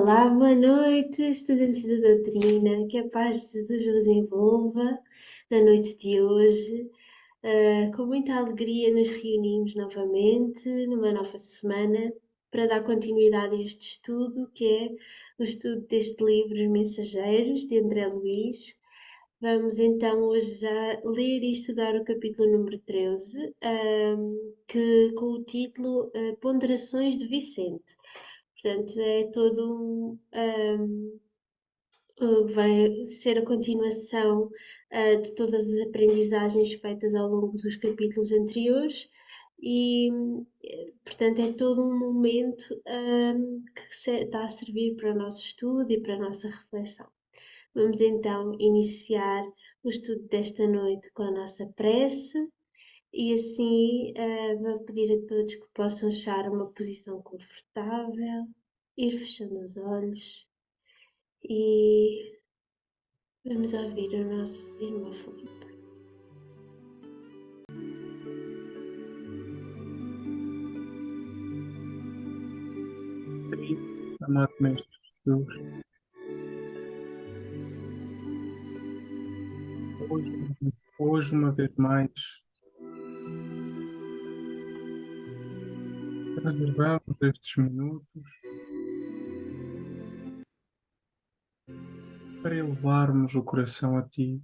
Olá, boa noite, estudantes da doutrina. Que a paz de Jesus vos envolva na noite de hoje. Com muita alegria nos reunimos novamente numa nova semana para dar continuidade a este estudo, que é o estudo deste livro Os Mensageiros, de André Luís. Vamos então hoje já ler e estudar o capítulo número 13, com o título Ponderações de Vicente. Portanto, é todo vai ser a continuação de todas as aprendizagens feitas ao longo dos capítulos anteriores e, portanto, é todo um momento que está a servir para o nosso estudo e para a nossa reflexão. Vamos então iniciar o estudo desta noite com a nossa prece e assim vou pedir a todos que possam achar uma posição confortável, ir fechando os olhos e vamos ouvir o nosso irmão Filipe. Amado Mestre Jesus, hoje uma vez mais, reservamos estes minutos para elevarmos o coração a Ti,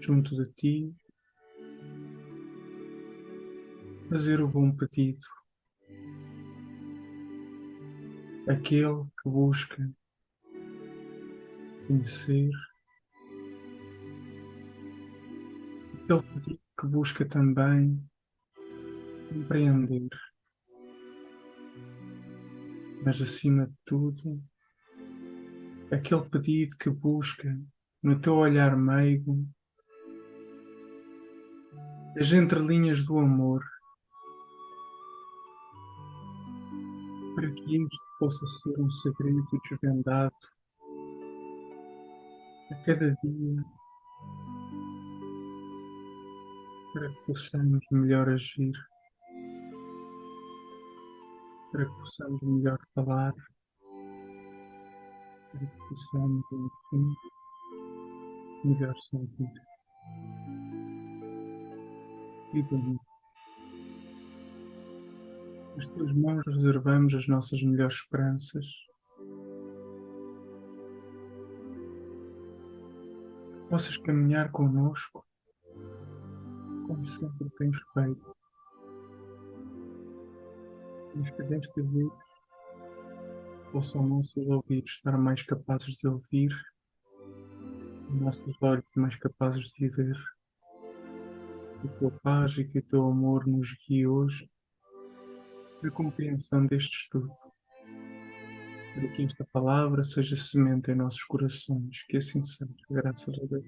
junto de Ti, fazer o bom pedido, aquele que busca conhecer, aquele pedido que busca também compreender, mas acima de tudo, aquele pedido que busca, no Teu olhar meigo, as entrelinhas do amor, para que este possa ser um segredo desvendado a cada dia, para que possamos melhor agir, para que possamos melhor falar, para que possamos, enfim, melhor sentir. E bem, nas Tuas mãos reservamos as nossas melhores esperanças, que possas caminhar connosco, como sempre tens feito, mas que desta vez possam nossos ouvidos estar mais capazes de ouvir, nossos olhos mais capazes de ver, que a Tua paz e que o Teu amor nos guie hoje na compreensão deste estudo, para que esta palavra seja semente em nossos corações, que assim seja, graças a Deus.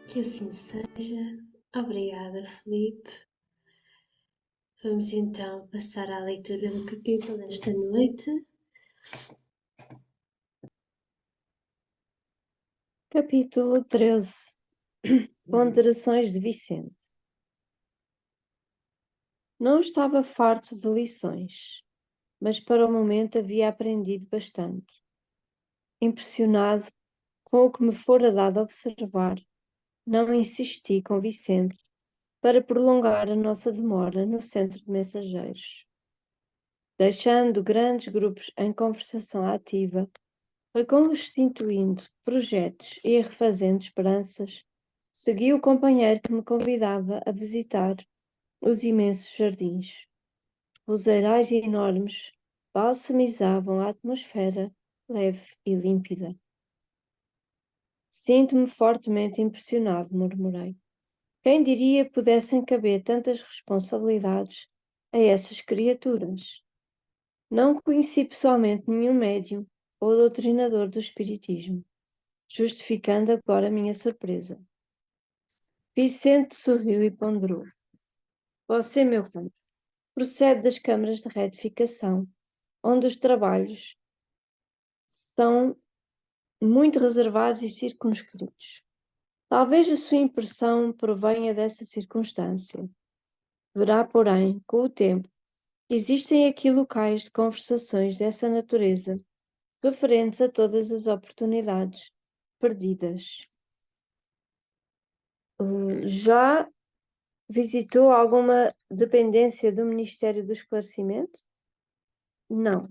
Que assim seja. Obrigada, Filipe. Vamos então passar à leitura do capítulo desta noite. Capítulo 13. Ponderações de Vicente. Não estava farto de lições, mas para o momento havia aprendido bastante. Impressionado com o que me fora dado observar, não insisti com Vicente para prolongar a nossa demora no centro de mensageiros. Deixando grandes grupos em conversação ativa, reconstituindo projetos e refazendo esperanças, segui o companheiro que me convidava a visitar os imensos jardins. Roseirais enormes balsamizavam a atmosfera leve e límpida. Sinto-me fortemente impressionado, murmurei. Quem diria pudessem caber tantas responsabilidades a essas criaturas? Não conheci pessoalmente nenhum médium ou doutrinador do espiritismo, justificando agora a minha surpresa. Vicente sorriu e ponderou. Você, meu filho, procede das câmaras de retificação, onde os trabalhos são muito reservados e circunscritos. Talvez a sua impressão provenha dessa circunstância. Verá, porém, com o tempo, existem aqui locais de conversações dessa natureza, referentes a todas as oportunidades perdidas. Já visitou alguma dependência do Ministério do Esclarecimento? Não.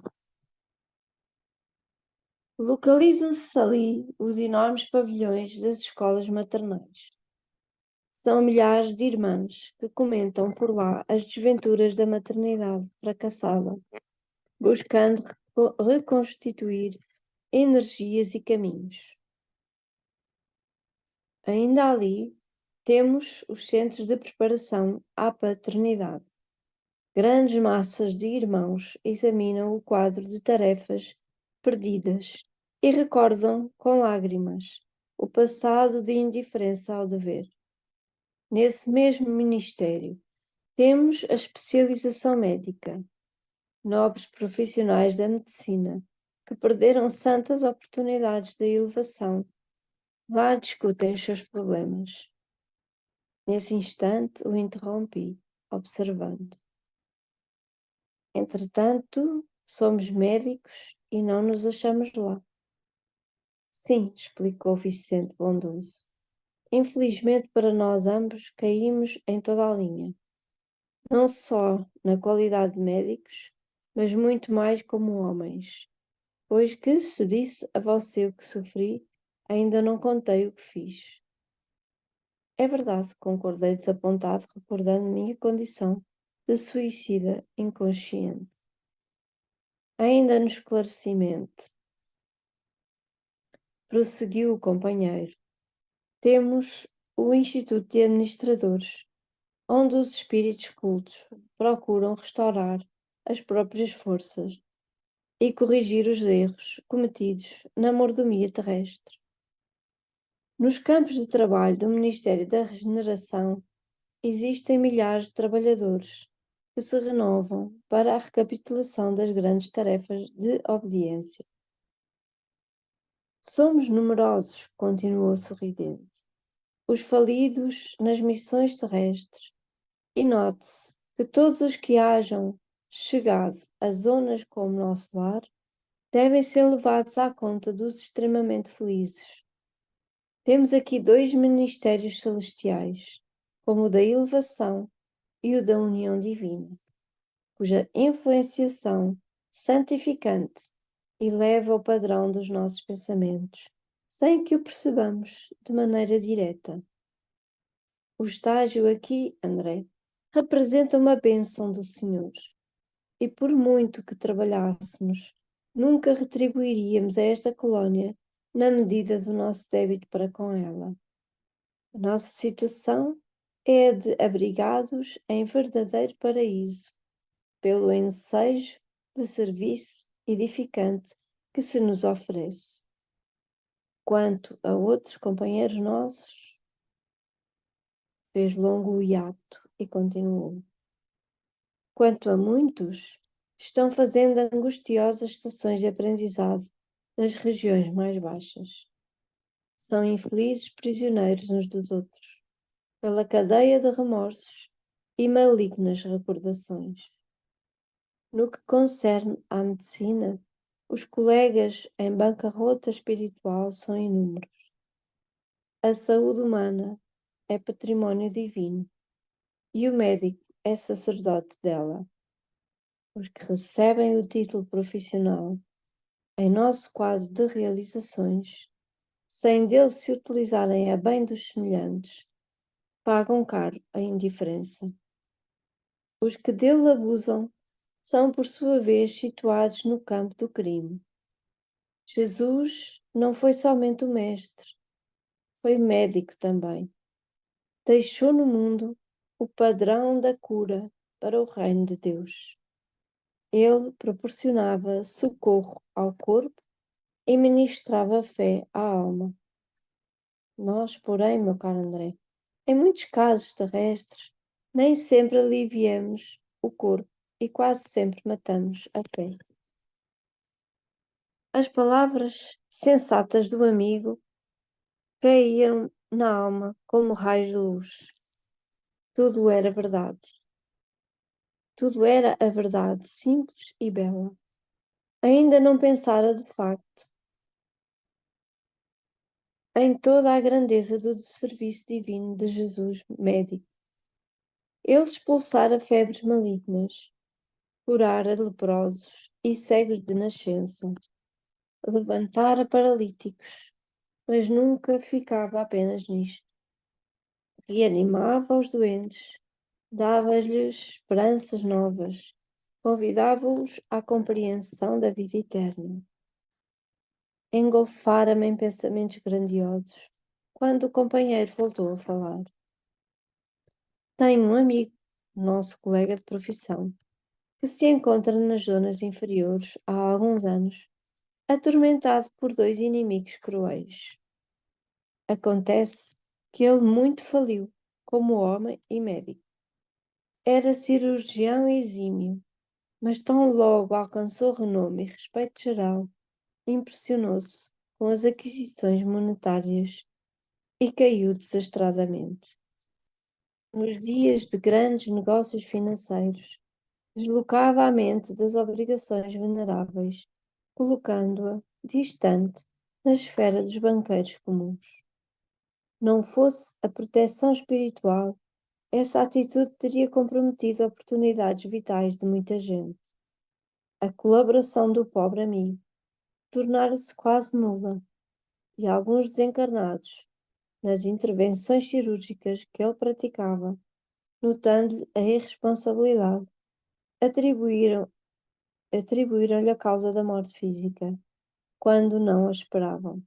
Localizam-se ali os enormes pavilhões das escolas maternais. São milhares de irmãs que comentam por lá as desventuras da maternidade fracassada, buscando reconstituir energias e caminhos. Ainda ali temos os centros de preparação à paternidade. Grandes massas de irmãos examinam o quadro de tarefas perdidas e recordam com lágrimas o passado de indiferença ao dever. Nesse mesmo ministério, temos a especialização médica, nobres profissionais da medicina que perderam santas oportunidades de elevação. Lá discutem os seus problemas. Nesse instante o interrompi, observando. Entretanto, somos médicos e não nos achamos lá. Sim, explicou Vicente bondoso. Infelizmente para nós ambos caímos em toda a linha. Não só na qualidade de médicos, mas muito mais como homens. Pois que se disse a você o que sofri, ainda não contei o que fiz. É verdade, concordei desapontado, recordando minha condição de suicida inconsciente. Ainda no esclarecimento, prosseguiu o companheiro, temos o Instituto de Administradores, onde os espíritos cultos procuram restaurar as próprias forças e corrigir os erros cometidos na mordomia terrestre. Nos campos de trabalho do Ministério da Regeneração existem milhares de trabalhadores que se renovam para a recapitulação das grandes tarefas de obediência. Somos numerosos, continuou sorridente, os falidos nas missões terrestres, e note-se que todos os que hajam chegado a zonas como nosso lar devem ser levados à conta dos extremamente felizes. Temos aqui dois ministérios celestiais, como o da elevação e o da união divina, cuja influenciação santificante eleva o padrão dos nossos pensamentos, sem que o percebamos de maneira direta. O estágio aqui, André, representa uma bênção do Senhor, e por muito que trabalhássemos, nunca retribuiríamos a esta colónia na medida do nosso débito para com ela. A nossa situação é a de abrigados em verdadeiro paraíso, pelo ensejo de serviço edificante que se nos oferece. Quanto a outros companheiros nossos, fez longo o hiato e continuou. Quanto a muitos, estão fazendo angustiosas estações de aprendizado nas regiões mais baixas. São infelizes prisioneiros uns dos outros, pela cadeia de remorsos e malignas recordações. No que concerne à medicina, os colegas em bancarrota espiritual são inúmeros. A saúde humana é património divino e o médico é sacerdote dela. Os que recebem o título profissional em nosso quadro de realizações, sem dele se utilizarem a bem dos semelhantes, pagam caro a indiferença. Os que dele abusam são, por sua vez, situados no campo do crime. Jesus não foi somente o mestre, foi médico também. Deixou no mundo o padrão da cura para o reino de Deus. Ele proporcionava socorro ao corpo e ministrava fé à alma. Nós, porém, meu caro André, em muitos casos terrestres, nem sempre aliviamos o corpo e quase sempre matamos a fé. As palavras sensatas do amigo caíram na alma como raios de luz. Tudo era verdade. Tudo era a verdade, simples e bela. Ainda não pensara, de facto, em toda a grandeza do serviço divino de Jesus, médico. Ele expulsara febres malignas, curara leprosos e cegos de nascença, levantara paralíticos, mas nunca ficava apenas nisto. Reanimava os doentes, dava-lhes esperanças novas, convidava-os à compreensão da vida eterna. Engolfara-me em pensamentos grandiosos, quando o companheiro voltou a falar. Tenho um amigo, nosso colega de profissão, que se encontra nas zonas inferiores há alguns anos, atormentado por dois inimigos cruéis. Acontece que ele muito faliu, como homem e médico. Era cirurgião exímio, mas tão logo alcançou renome e respeito geral, impressionou-se com as aquisições monetárias e caiu desastradamente. Nos dias de grandes negócios financeiros, deslocava a mente das obrigações veneráveis, colocando-a distante na esfera dos banqueiros comuns. Não fosse a proteção espiritual, essa atitude teria comprometido oportunidades vitais de muita gente. A colaboração do pobre amigo tornara-se quase nula, e alguns desencarnados, nas intervenções cirúrgicas que ele praticava, notando-lhe a irresponsabilidade, atribuíram-lhe a causa da morte física, quando não a esperavam,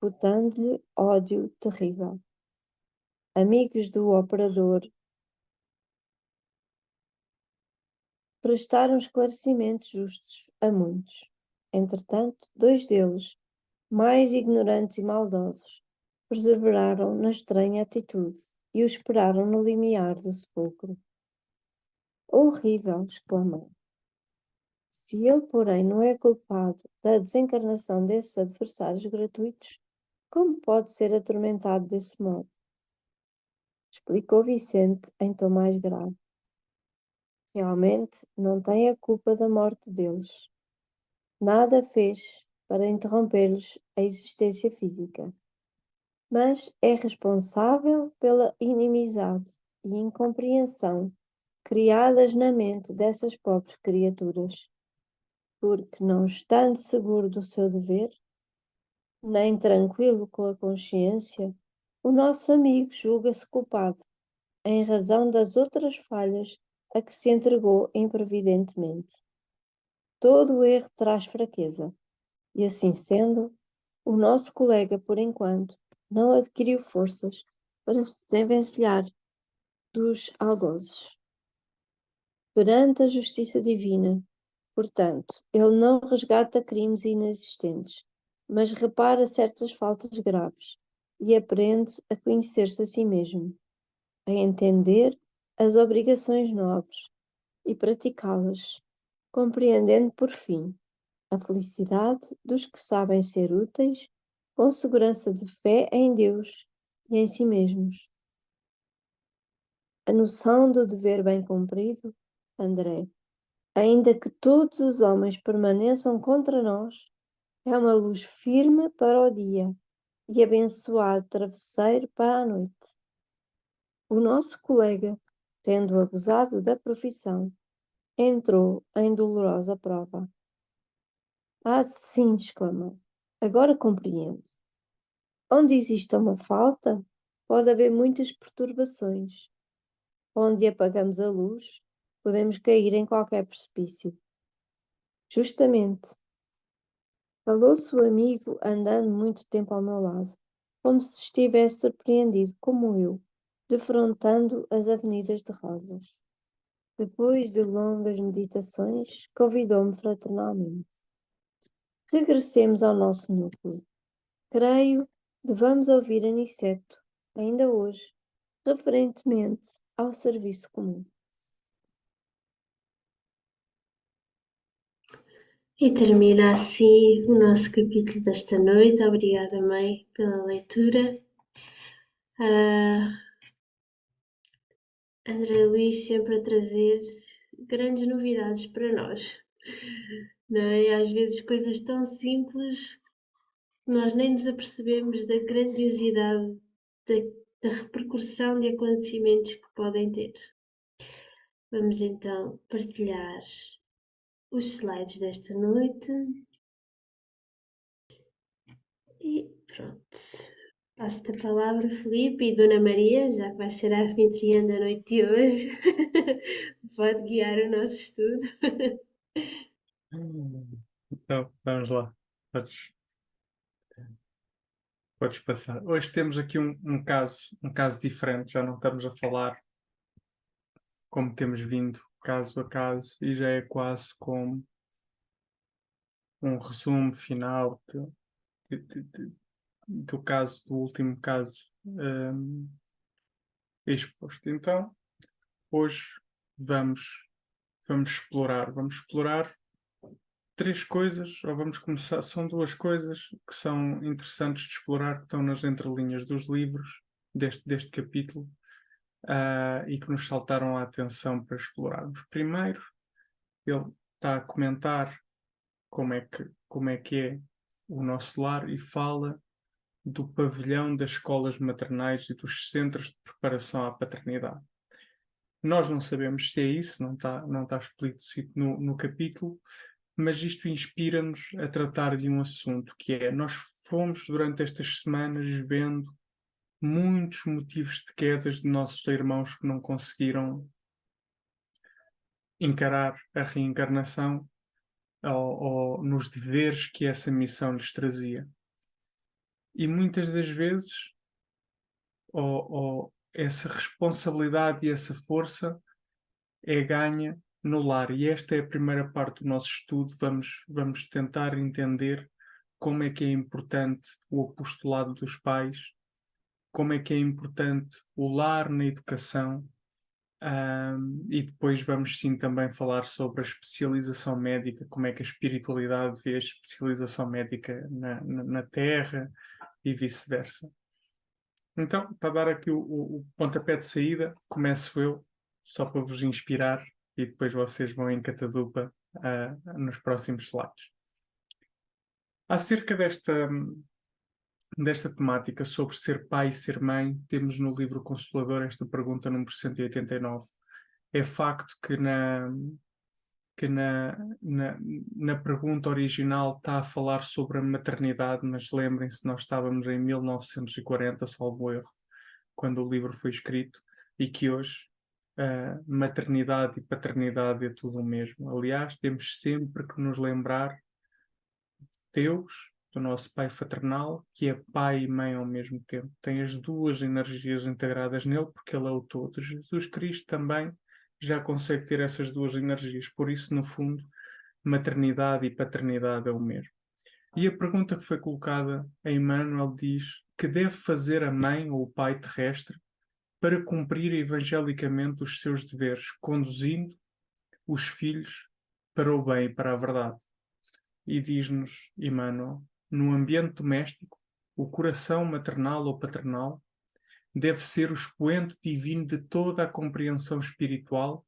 botando-lhe ódio terrível. Amigos do operador prestaram esclarecimentos justos a muitos. Entretanto, dois deles, mais ignorantes e maldosos, perseveraram na estranha atitude e o esperaram no limiar do sepulcro. Horrível! Exclamou. Se ele, porém, não é culpado da desencarnação desses adversários gratuitos, como pode ser atormentado desse modo? Explicou Vicente em tom mais grave. Realmente não tem a culpa da morte deles. Nada fez para interromper-lhes a existência física, mas é responsável pela inimizade e incompreensão criadas na mente dessas pobres criaturas, porque, não estando seguro do seu dever, nem tranquilo com a consciência, o nosso amigo julga-se culpado, em razão das outras falhas a que se entregou improvidentemente. Todo o erro traz fraqueza, e assim sendo, o nosso colega, por enquanto, não adquiriu forças para se desenvencilhar dos algozes. Perante a justiça divina, portanto, ele não resgata crimes inexistentes, mas repara certas faltas graves e aprende a conhecer-se a si mesmo, a entender as obrigações nobres e praticá-las, compreendendo, por fim, a felicidade dos que sabem ser úteis, com segurança de fé em Deus e em si mesmos. A noção do dever bem cumprido, André, ainda que todos os homens permaneçam contra nós, é uma luz firme para o dia e abençoado travesseiro para a noite. O nosso colega, tendo abusado da profissão, entrou em dolorosa prova. Ah, sim, exclamou. Agora compreendo. Onde existe uma falta, pode haver muitas perturbações. Onde apagamos a luz, podemos cair em qualquer precipício. Justamente. Falou-se o amigo andando muito tempo ao meu lado, como se estivesse surpreendido, como eu, defrontando as avenidas de rosas. Depois de longas meditações, convidou-me fraternalmente. Regressemos ao nosso núcleo. Creio devamos ouvir Aniceto, ainda hoje, referentemente ao serviço comum. E termina assim o nosso capítulo desta noite. Obrigada, mãe, pela leitura. André Luís sempre a trazer grandes novidades para nós, não é? Às vezes coisas tão simples que nós nem nos apercebemos da grandiosidade da, da repercussão de acontecimentos que podem ter. Vamos então partilhar os slides desta noite e pronto. Passo-te a palavra, Filipe, e Dona Maria, já que vai ser a anfitriã da noite de hoje, pode guiar o nosso estudo. Então, vamos lá. Podes passar. Hoje temos aqui um caso diferente. Já não estamos a falar como temos vindo, caso a caso, e já é quase como um resumo final do caso, do último caso exposto. Então, hoje vamos, vamos explorar três coisas, ou vamos começar, são duas coisas que são interessantes de explorar, que estão nas entrelinhas dos livros, deste capítulo, e que nos saltaram a atenção para explorarmos. Primeiro, ele está a comentar como é que é o nosso lar e fala do pavilhão das escolas maternais e dos centros de preparação à paternidade. Nós não sabemos se é isso, não está explícito no capítulo, mas isto inspira-nos a tratar de um assunto que é, nós fomos durante estas semanas vendo muitos motivos de quedas de nossos irmãos que não conseguiram encarar a reencarnação ou nos deveres que essa missão lhes trazia. E muitas das vezes essa responsabilidade e essa força é ganha no lar. E esta é a primeira parte do nosso estudo. Vamos tentar entender como é que é importante o apostolado dos pais, como é que é importante o lar na educação, e depois vamos sim também falar sobre a especialização médica, como é que a espiritualidade vê a especialização médica na Terra e vice-versa. Então, para dar aqui o pontapé de saída, começo eu, só para vos inspirar, e depois vocês vão em catadupa nos próximos slides. Acerca desta temática sobre ser pai e ser mãe, temos no livro Consolador esta pergunta número 189. É facto que na pergunta original está a falar sobre a maternidade, mas lembrem-se, nós estávamos em 1940, salvo erro, quando o livro foi escrito, e que hoje maternidade e paternidade é tudo o mesmo. Aliás, temos sempre que nos lembrar Deus, do nosso Pai fraternal, que é Pai e Mãe ao mesmo tempo. Tem as duas energias integradas nele, porque Ele é o todo. Jesus Cristo também já consegue ter essas duas energias. Por isso, no fundo, maternidade e paternidade é o mesmo. E a pergunta que foi colocada a Emmanuel diz: que deve fazer a mãe ou o pai terrestre para cumprir evangelicamente os seus deveres, conduzindo os filhos para o bem e para a verdade? E diz-nos Emmanuel: no ambiente doméstico, o coração maternal ou paternal deve ser o expoente divino de toda a compreensão espiritual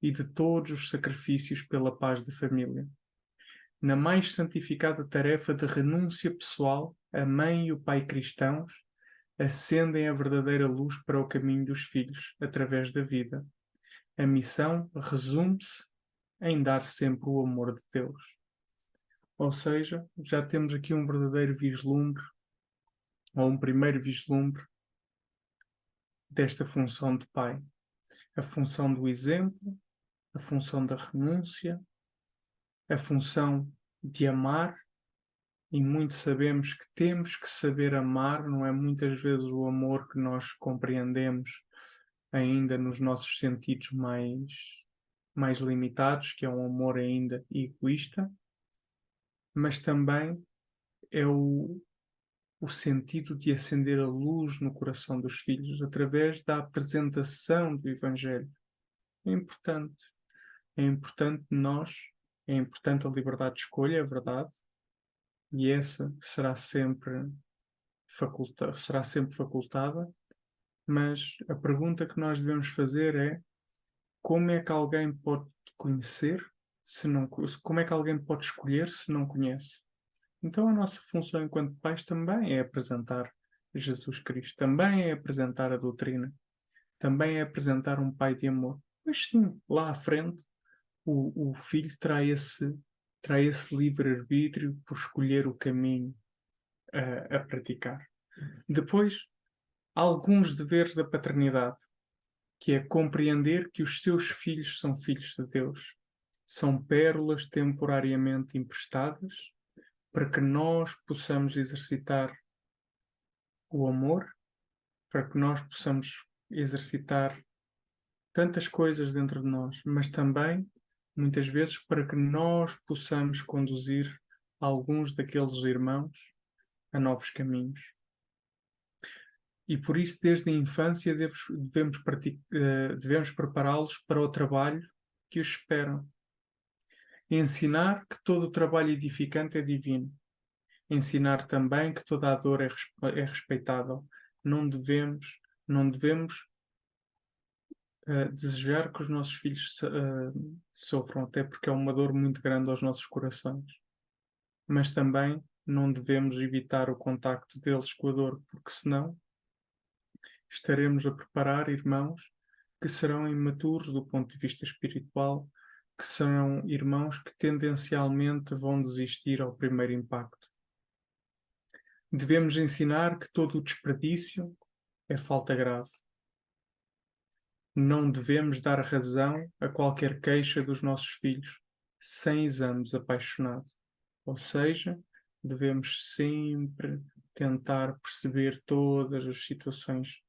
e de todos os sacrifícios pela paz da família. Na mais santificada tarefa de renúncia pessoal, a mãe e o pai cristãos acendem a verdadeira luz para o caminho dos filhos, através da vida. A missão resume-se em dar sempre o amor de Deus. Ou seja, já temos aqui um verdadeiro vislumbre, ou um primeiro vislumbre, desta função de pai. A função do exemplo, a função da renúncia, a função de amar, e muito sabemos que temos que saber amar, não é muitas vezes o amor que nós compreendemos ainda nos nossos sentidos mais limitados, que é um amor ainda egoísta, mas também é o sentido de acender a luz no coração dos filhos através da apresentação do Evangelho. É importante. É importante é importante a liberdade de escolha, é verdade, e essa será sempre facultada, mas a pergunta que nós devemos fazer é: como é que alguém pode conhecer se não, como é que alguém pode escolher se não conhece? Então a nossa função enquanto pais também é apresentar Jesus Cristo, também é apresentar a doutrina, também é apresentar um pai de amor. Mas sim, lá à frente, o filho terá esse livre-arbítrio por escolher o caminho a praticar. Depois, alguns deveres da paternidade, que é compreender que os seus filhos são filhos de Deus, são pérolas temporariamente emprestadas para que nós possamos exercitar o amor, para que nós possamos exercitar tantas coisas dentro de nós, mas também, muitas vezes, para que nós possamos conduzir alguns daqueles irmãos a novos caminhos. E por isso, desde a infância, devemos prepará-los para o trabalho que os esperam. Ensinar que todo o trabalho edificante é divino. Ensinar também que toda a dor é respeitável. Não devemos desejar que os nossos filhos sofram, até porque é uma dor muito grande aos nossos corações. Mas também não devemos evitar o contacto deles com a dor, porque senão estaremos a preparar irmãos que serão imaturos do ponto de vista espiritual, que serão irmãos que tendencialmente vão desistir ao primeiro impacto. Devemos ensinar que todo o desperdício é falta grave. Não devemos dar razão a qualquer queixa dos nossos filhos sem exames apaixonados. Ou seja, devemos sempre tentar perceber todas as situações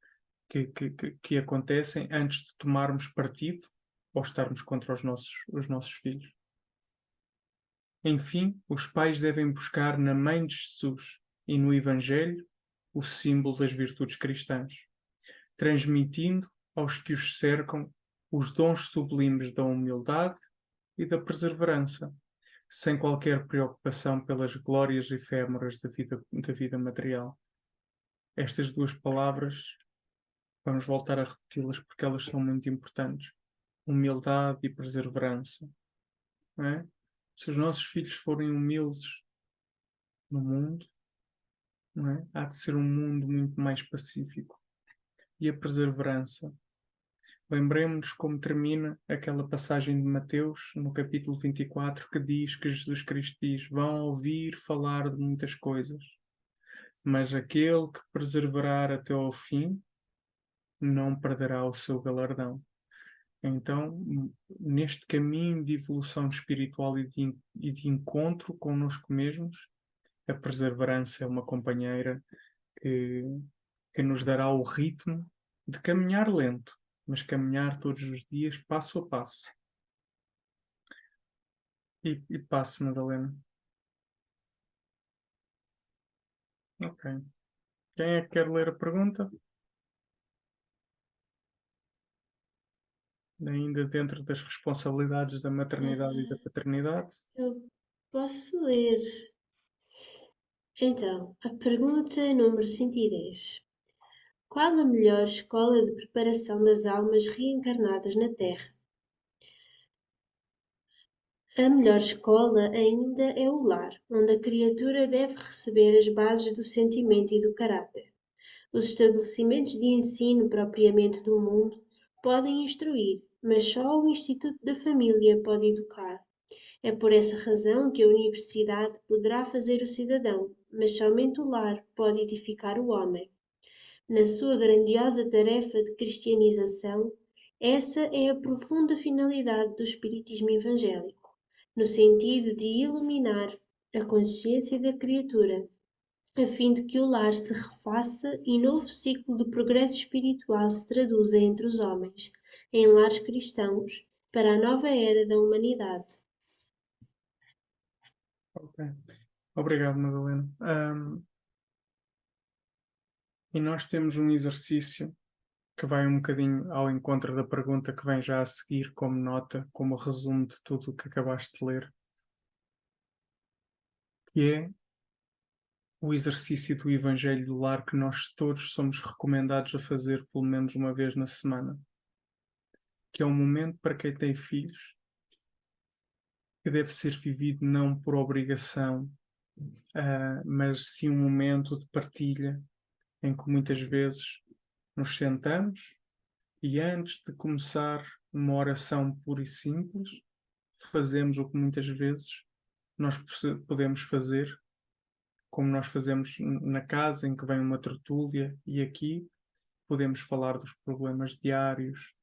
que acontecem antes de tomarmos partido ou estarmos contra os nossos filhos. Enfim, os pais devem buscar na mãe de Jesus e no Evangelho o símbolo das virtudes cristãs, transmitindo aos que os cercam os dons sublimes da humildade e da perseverança, sem qualquer preocupação pelas glórias efêmeras da vida material. Estas duas palavras, vamos voltar a repeti-las porque elas são muito importantes. Humildade e perseverança. Não é? Se os nossos filhos forem humildes no mundo, não é? Há de ser um mundo muito mais pacífico. E a perseverança. Lembremos-nos como termina aquela passagem de Mateus, no capítulo 24, que diz que Jesus Cristo diz: vão ouvir falar de muitas coisas, mas aquele que perseverar até ao fim não perderá o seu galardão. Então, neste caminho de evolução espiritual e de encontro connosco mesmos, a perseverança é uma companheira que nos dará o ritmo de caminhar lento, mas caminhar todos os dias, passo a passo. E passo, Madalena. Ok. Quem é que quer ler a pergunta? Ainda dentro das responsabilidades da maternidade e da paternidade. Eu posso ler. Então, a pergunta número 110. Qual a melhor escola de preparação das almas reencarnadas na Terra? A melhor escola ainda é o lar, onde a criatura deve receber as bases do sentimento e do caráter. Os estabelecimentos de ensino propriamente do mundo podem instruir, mas só o Instituto da Família pode educar. É por essa razão que a universidade poderá fazer o cidadão, mas somente o lar pode edificar o homem. Na sua grandiosa tarefa de cristianização, essa é a profunda finalidade do Espiritismo evangélico, no sentido de iluminar a consciência da criatura, a fim de que o lar se refaça e novo ciclo de progresso espiritual se traduza entre os homens, em lares cristãos, para a nova era da humanidade. Ok. Obrigado, Madalena. E nós temos um exercício que vai um bocadinho ao encontro da pergunta que vem já a seguir, como nota, como resumo de tudo o que acabaste de ler, que é o exercício do Evangelho do Lar que nós todos somos recomendados a fazer pelo menos uma vez na semana, que é um momento para quem tem filhos que deve ser vivido não por obrigação, mas sim um momento de partilha em que muitas vezes nos sentamos e antes de começar uma oração pura e simples, fazemos o que muitas vezes nós podemos fazer, como nós fazemos na casa, em que vem uma tertúlia, e aqui podemos falar dos problemas diários,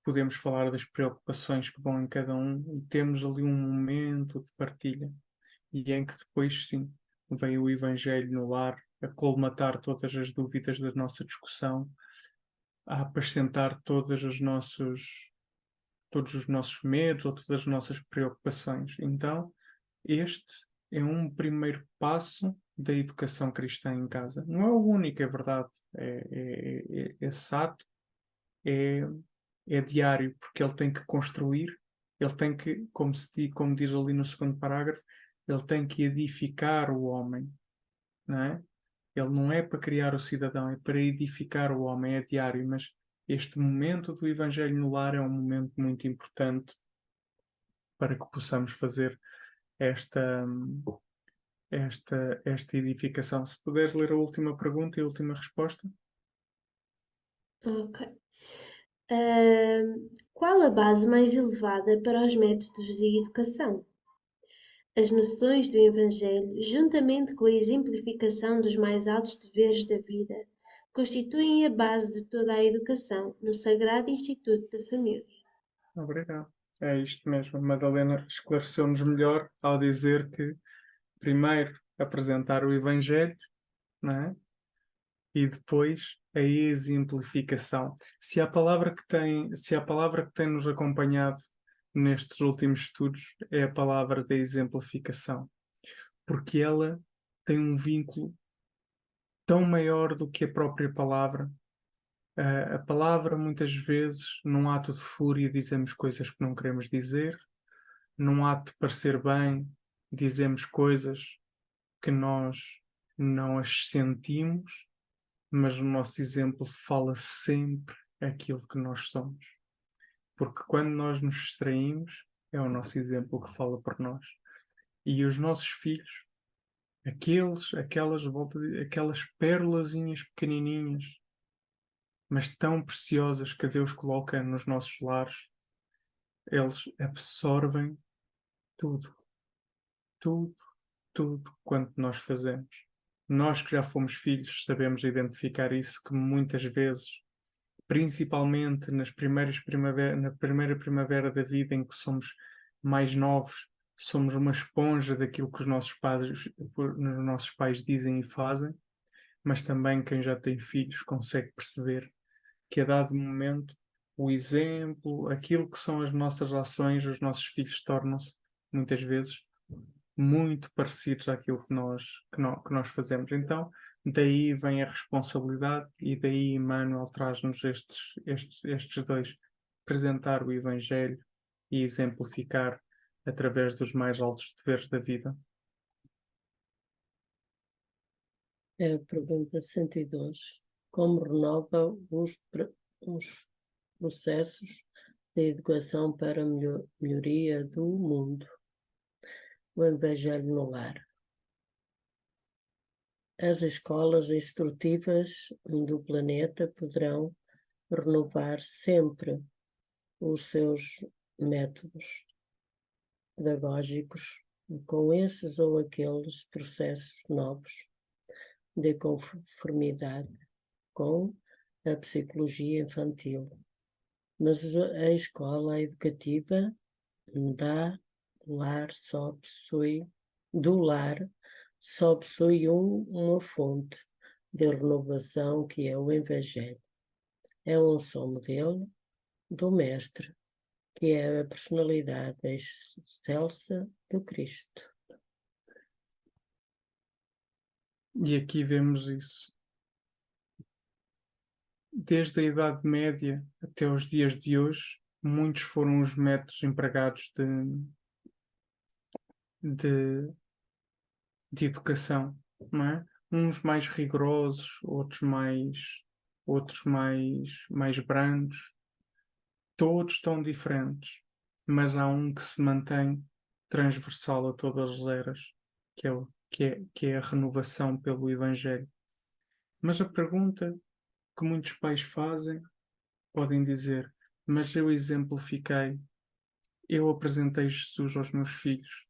podemos falar das preocupações que vão em cada um, e temos ali um momento de partilha, e em que depois, sim, vem o Evangelho no lar a colmatar todas as dúvidas da nossa discussão, a apacentar todos os nossos medos ou todas as nossas preocupações. Então, este é um primeiro passo da educação cristã em casa. Não é o único, é verdade. Esse ato é, é diário, porque ele tem que construir, ele tem que, como diz ali no segundo parágrafo, ele tem que edificar o homem, não é? Ele não é para criar o cidadão, é para edificar o homem, é diário, mas este momento do Evangelho no lar é um momento muito importante para que possamos fazer esta, esta edificação. Se puderes ler a última pergunta e a última resposta. Ok. Qual a base mais elevada para os métodos de educação? As noções do Evangelho, juntamente com a exemplificação dos mais altos deveres da vida, constituem a base de toda a educação no Sagrado Instituto da Família. Obrigado. É isto mesmo. A Madalena esclareceu-nos melhor ao dizer que primeiro apresentar o Evangelho, não é? E depois a exemplificação. Se a palavra que tem nos acompanhado nestes últimos estudos é a palavra da exemplificação, porque ela tem um vínculo tão maior do que a própria palavra. A palavra, muitas vezes, num ato de fúria, dizemos coisas que não queremos dizer, num ato de parecer bem, dizemos coisas que nós não as sentimos, mas o nosso exemplo fala sempre aquilo que nós somos. Porque quando nós nos distraímos, é o nosso exemplo que fala por nós. E os nossos filhos, aquelas pérolazinhas pequenininhas, mas tão preciosas que Deus coloca nos nossos lares, eles absorvem tudo, tudo, tudo quanto nós fazemos. Nós que já fomos filhos sabemos identificar isso, que muitas vezes, principalmente na primeira primavera da vida em que somos mais novos, somos uma esponja daquilo que os nossos pais dizem e fazem, mas também quem já tem filhos consegue perceber que a dado momento o exemplo, aquilo que são as nossas ações, os nossos filhos tornam-se muitas vezes muito parecidos àquilo que nós fazemos. Então, daí vem a responsabilidade e daí Emmanuel traz-nos estes dois, apresentar o Evangelho e exemplificar através dos mais altos deveres da vida. É a pergunta 102. Como renova os processos de educação para a melhoria do mundo? O Evangelho no lar. As escolas instrutivas do planeta poderão renovar sempre os seus métodos pedagógicos com esses ou aqueles processos novos de conformidade com a psicologia infantil. Mas a escola educativa do lar só possui uma fonte de renovação, que é o Evangelho. É um só modelo do Mestre, que é a personalidade excelsa do Cristo. E aqui vemos isso. Desde a Idade Média até os dias de hoje, muitos foram os métodos empregados de educação, não é? Uns mais rigorosos, outros mais brandos, todos tão diferentes, mas há um que se mantém transversal a todas as eras, que é a renovação pelo Evangelho. Mas a pergunta que muitos pais fazem, podem dizer, mas eu exemplifiquei, eu apresentei Jesus aos meus filhos,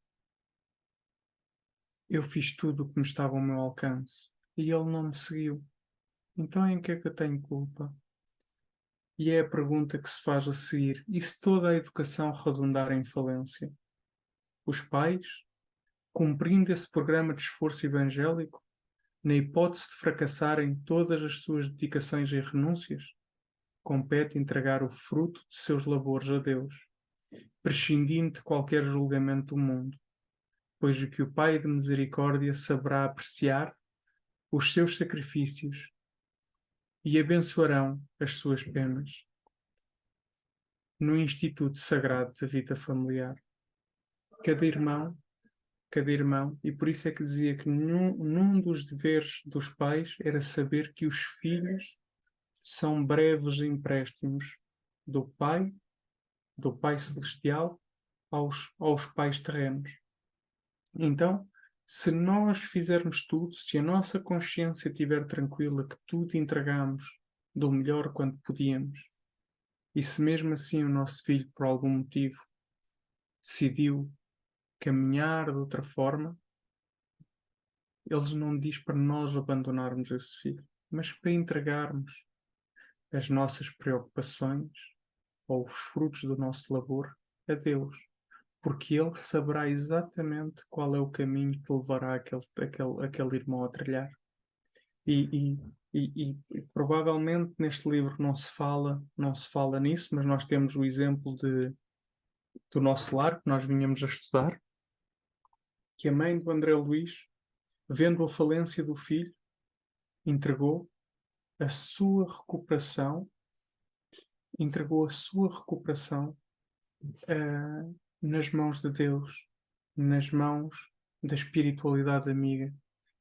eu fiz tudo o que me estava ao meu alcance e ele não me seguiu. Então em que é que eu tenho culpa? E é a pergunta que se faz a seguir. E se toda a educação redundar em falência? Os pais, cumprindo esse programa de esforço evangélico, na hipótese de fracassarem todas as suas dedicações e renúncias, compete entregar o fruto de seus labores a Deus, prescindindo de qualquer julgamento do mundo, pois o que o Pai de misericórdia saberá apreciar os seus sacrifícios e abençoarão as suas penas. No Instituto Sagrado da Vida Familiar, cada irmão, e por isso é que dizia que num dos deveres dos pais era saber que os filhos são breves empréstimos do Pai Celestial, aos pais terrenos. Então, se nós fizermos tudo, se a nossa consciência estiver tranquila que tudo entregamos do melhor quando podíamos, e se mesmo assim o nosso filho, por algum motivo, decidiu caminhar de outra forma, eles não diz para nós abandonarmos esse filho, mas para entregarmos as nossas preocupações ou os frutos do nosso labor a Deus, porque Ele saberá exatamente qual é o caminho que levará aquele irmão a trilhar. E provavelmente neste livro não se fala nisso, mas nós temos o exemplo do nosso lar, que nós vinhamos a estudar, que a mãe do André Luís, vendo a falência do filho, entregou a sua recuperação, nas mãos de Deus, nas mãos da espiritualidade amiga,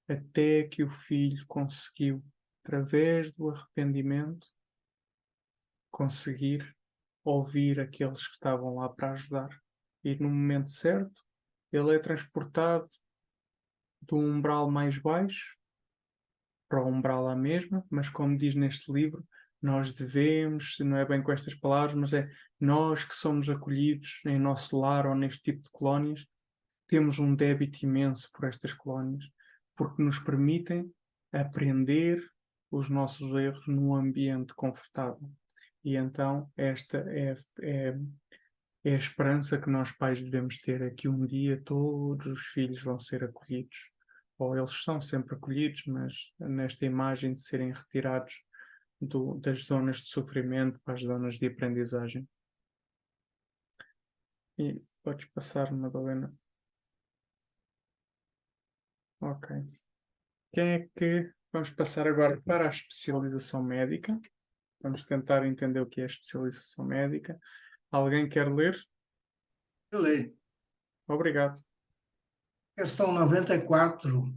até que o filho conseguiu, através do arrependimento, conseguir ouvir aqueles que estavam lá para ajudar. E no momento certo, ele é transportado do umbral mais baixo para o umbral à mesma, mas como diz neste livro, nós devemos, não é bem com estas palavras, mas é nós que somos acolhidos em nosso lar ou neste tipo de colónias, temos um débito imenso por estas colónias, porque nos permitem aprender os nossos erros num ambiente confortável. E então esta é a esperança que nós pais devemos ter, é que um dia todos os filhos vão ser acolhidos, ou eles são sempre acolhidos, mas nesta imagem de serem retirados das zonas de sofrimento para as zonas de aprendizagem. E podes passar, Madalena. Ok. Quem é que... Vamos passar agora para a especialização médica. Vamos tentar entender o que é a especialização médica. Alguém quer ler? Eu leio. Obrigado. Questão 94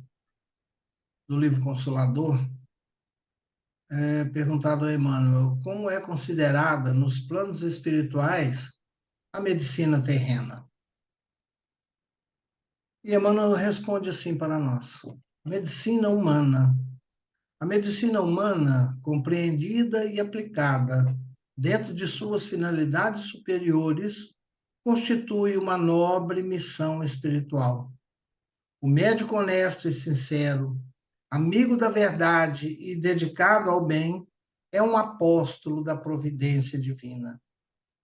do livro Consolador, perguntado a Emmanuel, como é considerada nos planos espirituais a medicina terrena? E Emmanuel responde assim para nós: medicina humana. A medicina humana, compreendida e aplicada dentro de suas finalidades superiores, constitui uma nobre missão espiritual. O médico honesto e sincero, amigo da verdade e dedicado ao bem, é um apóstolo da providência divina,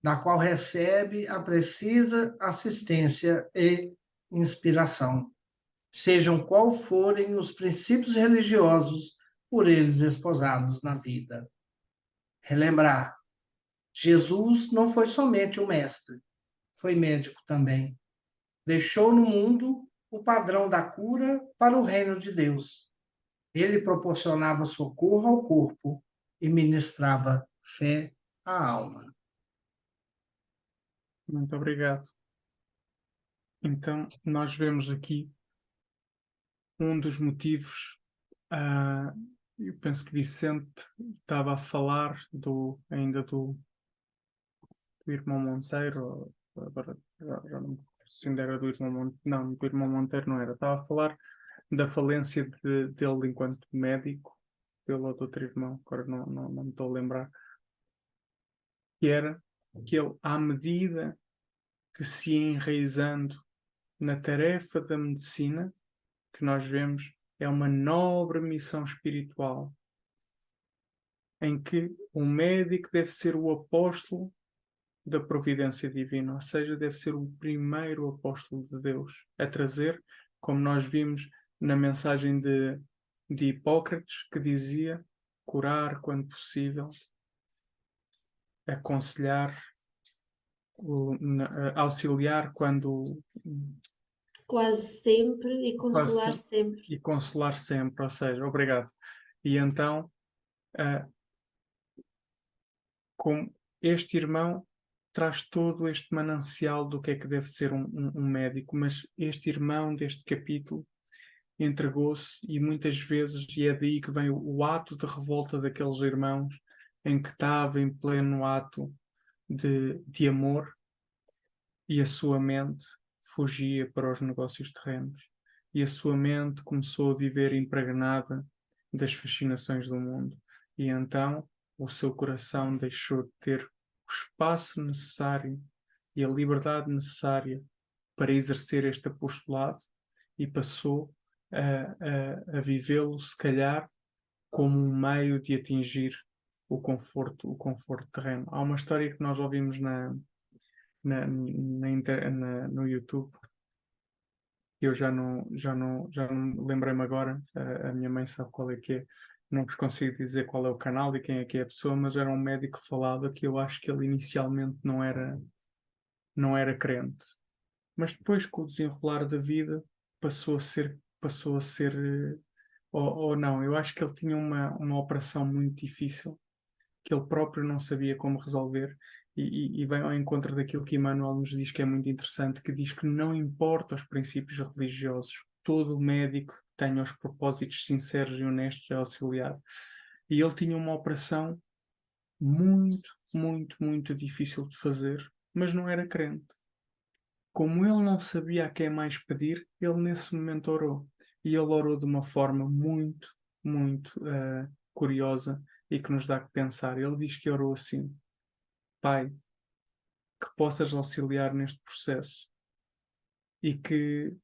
da qual recebe a precisa assistência e inspiração, sejam qual forem os princípios religiosos por eles esposados na vida. Relembrar, Jesus não foi somente um mestre, foi médico também. Deixou no mundo o padrão da cura para o reino de Deus. Ele proporcionava socorro ao corpo e ministrava fé à alma. Muito obrigado. Então, nós vemos aqui um dos motivos. Eu penso que Vicente estava a falar ainda do irmão Monteiro, agora já não. se ainda era do irmão Monteiro, não, do irmão Monteiro não era. Estava a falar da falência dele enquanto médico, pelo outro irmão, agora não me estou a lembrar, que era que ele, à medida que se ia enraizando na tarefa da medicina, que nós vemos, é uma nobre missão espiritual, em que o médico deve ser o apóstolo da providência divina, ou seja, deve ser o primeiro apóstolo de Deus a trazer, como nós vimos na mensagem de Hipócrates, que dizia curar quando possível, aconselhar, auxiliar quando Quase sempre e quase consolar sempre. e consolar sempre, ou seja, obrigado. E então, como este irmão traz todo este manancial do que é que deve ser um médico, mas este irmão deste capítulo entregou-se e muitas vezes, e é daí que vem o ato de revolta daqueles irmãos, em que estava em pleno ato de amor, e a sua mente fugia para os negócios terrenos, e a sua mente começou a viver impregnada das fascinações do mundo, e então o seu coração deixou de ter o espaço necessário e a liberdade necessária para exercer este apostolado e passou a vivê-lo, se calhar, como um meio de atingir o conforto terreno. Há uma história que nós ouvimos no YouTube, que eu já não lembrei-me agora, a minha mãe sabe qual é que é, não vos consigo dizer qual é o canal e quem é que é a pessoa, mas era um médico que falava que eu acho que ele inicialmente não era crente, mas depois com o desenrolar da vida passou a ser ou não, eu acho que ele tinha uma operação muito difícil que ele próprio não sabia como resolver e vem ao encontro daquilo que Emmanuel nos diz que é muito interessante, que diz que não importa os princípios religiosos, todo médico tenha os propósitos sinceros e honestos de auxiliar. E ele tinha uma operação muito, muito, muito difícil de fazer, mas não era crente. Como ele não sabia a quem mais pedir, ele nesse momento orou. E ele orou de uma forma muito, muito curiosa e que nos dá que pensar. Ele diz que orou assim: Pai, que possas auxiliar neste processo e que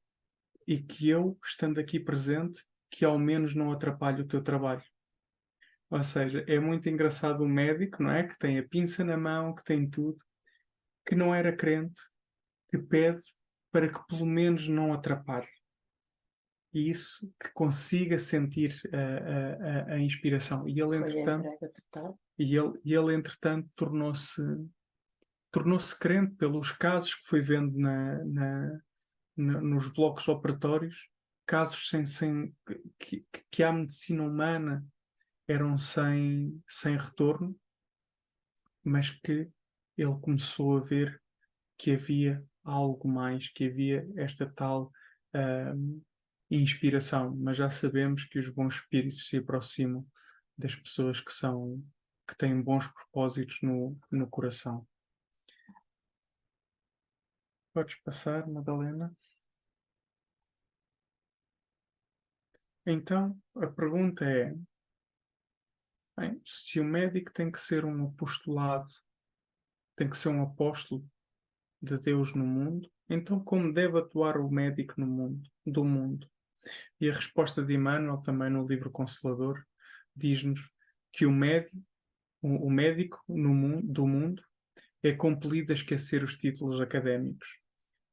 eu, estando aqui presente, que ao menos não atrapalhe o teu trabalho. Ou seja, é muito engraçado o médico, não é? Que tem a pinça na mão, que tem tudo, que não era crente, que pede para que pelo menos não atrapalhe. E isso, que consiga sentir a inspiração. E ele, entretanto, tornou-se crente pelos casos que foi vendo nos blocos operatórios, casos que à medicina humana eram sem retorno, mas que ele começou a ver que havia algo mais, que havia esta tal inspiração, mas já sabemos que os bons espíritos se aproximam das pessoas que têm bons propósitos no coração. Podes passar, Madalena? Então, a pergunta é, bem, se o médico tem que ser um apostolado, tem que ser um apóstolo de Deus no mundo, então como deve atuar o médico do mundo? E a resposta de Emmanuel, também no livro Consolador, diz-nos que o médico do mundo é compelido a esquecer os títulos académicos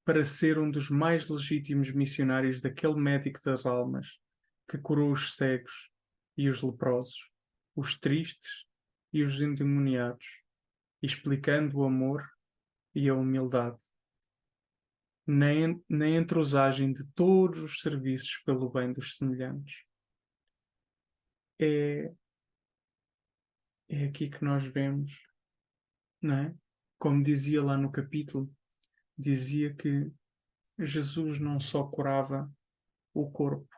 para ser um dos mais legítimos missionários daquele médico das almas que curou os cegos e os leprosos, os tristes e os endemoniados, explicando o amor e a humildade, na entrosagem de todos os serviços pelo bem dos semelhantes. É aqui que nós vemos, não é? Como dizia lá no capítulo, dizia que Jesus não só curava o corpo,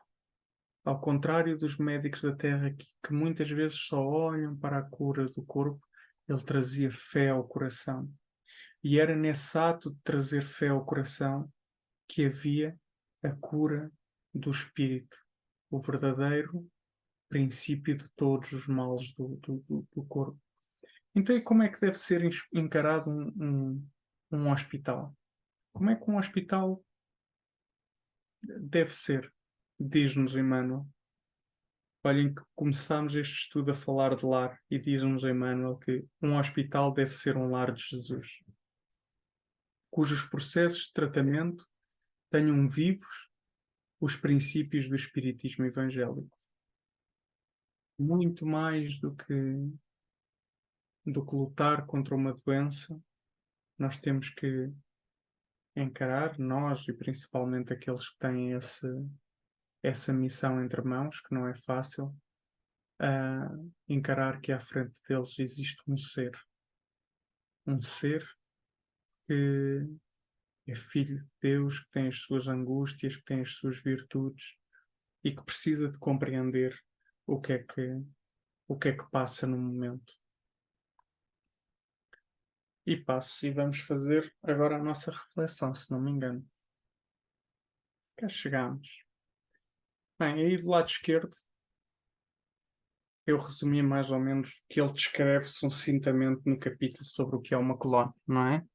ao contrário dos médicos da Terra que muitas vezes só olham para a cura do corpo, ele trazia fé ao coração. E era nesse ato de trazer fé ao coração que havia a cura do espírito, o verdadeiro princípio de todos os males do corpo. Então, e como é que deve ser encarado um hospital? Como é que um hospital deve ser? Diz-nos Emmanuel. Olhem que começamos este estudo a falar de lar e diz-nos Emmanuel que um hospital deve ser um lar de Jesus, cujos processos de tratamento tenham vivos os princípios do espiritismo evangélico. Muito mais do que lutar contra uma doença, nós temos que encarar, nós e principalmente aqueles que têm essa missão entre mãos, que não é fácil, encarar que à frente deles existe um ser que é filho de Deus, que tem as suas angústias, que tem as suas virtudes e que precisa de compreender o que é que passa no momento. E passo, e vamos fazer agora a nossa reflexão, se não me engano. Cá chegamos. Bem, aí do lado esquerdo, eu resumi mais ou menos que ele descreve sucintamente no capítulo sobre o que é uma colónia, não é?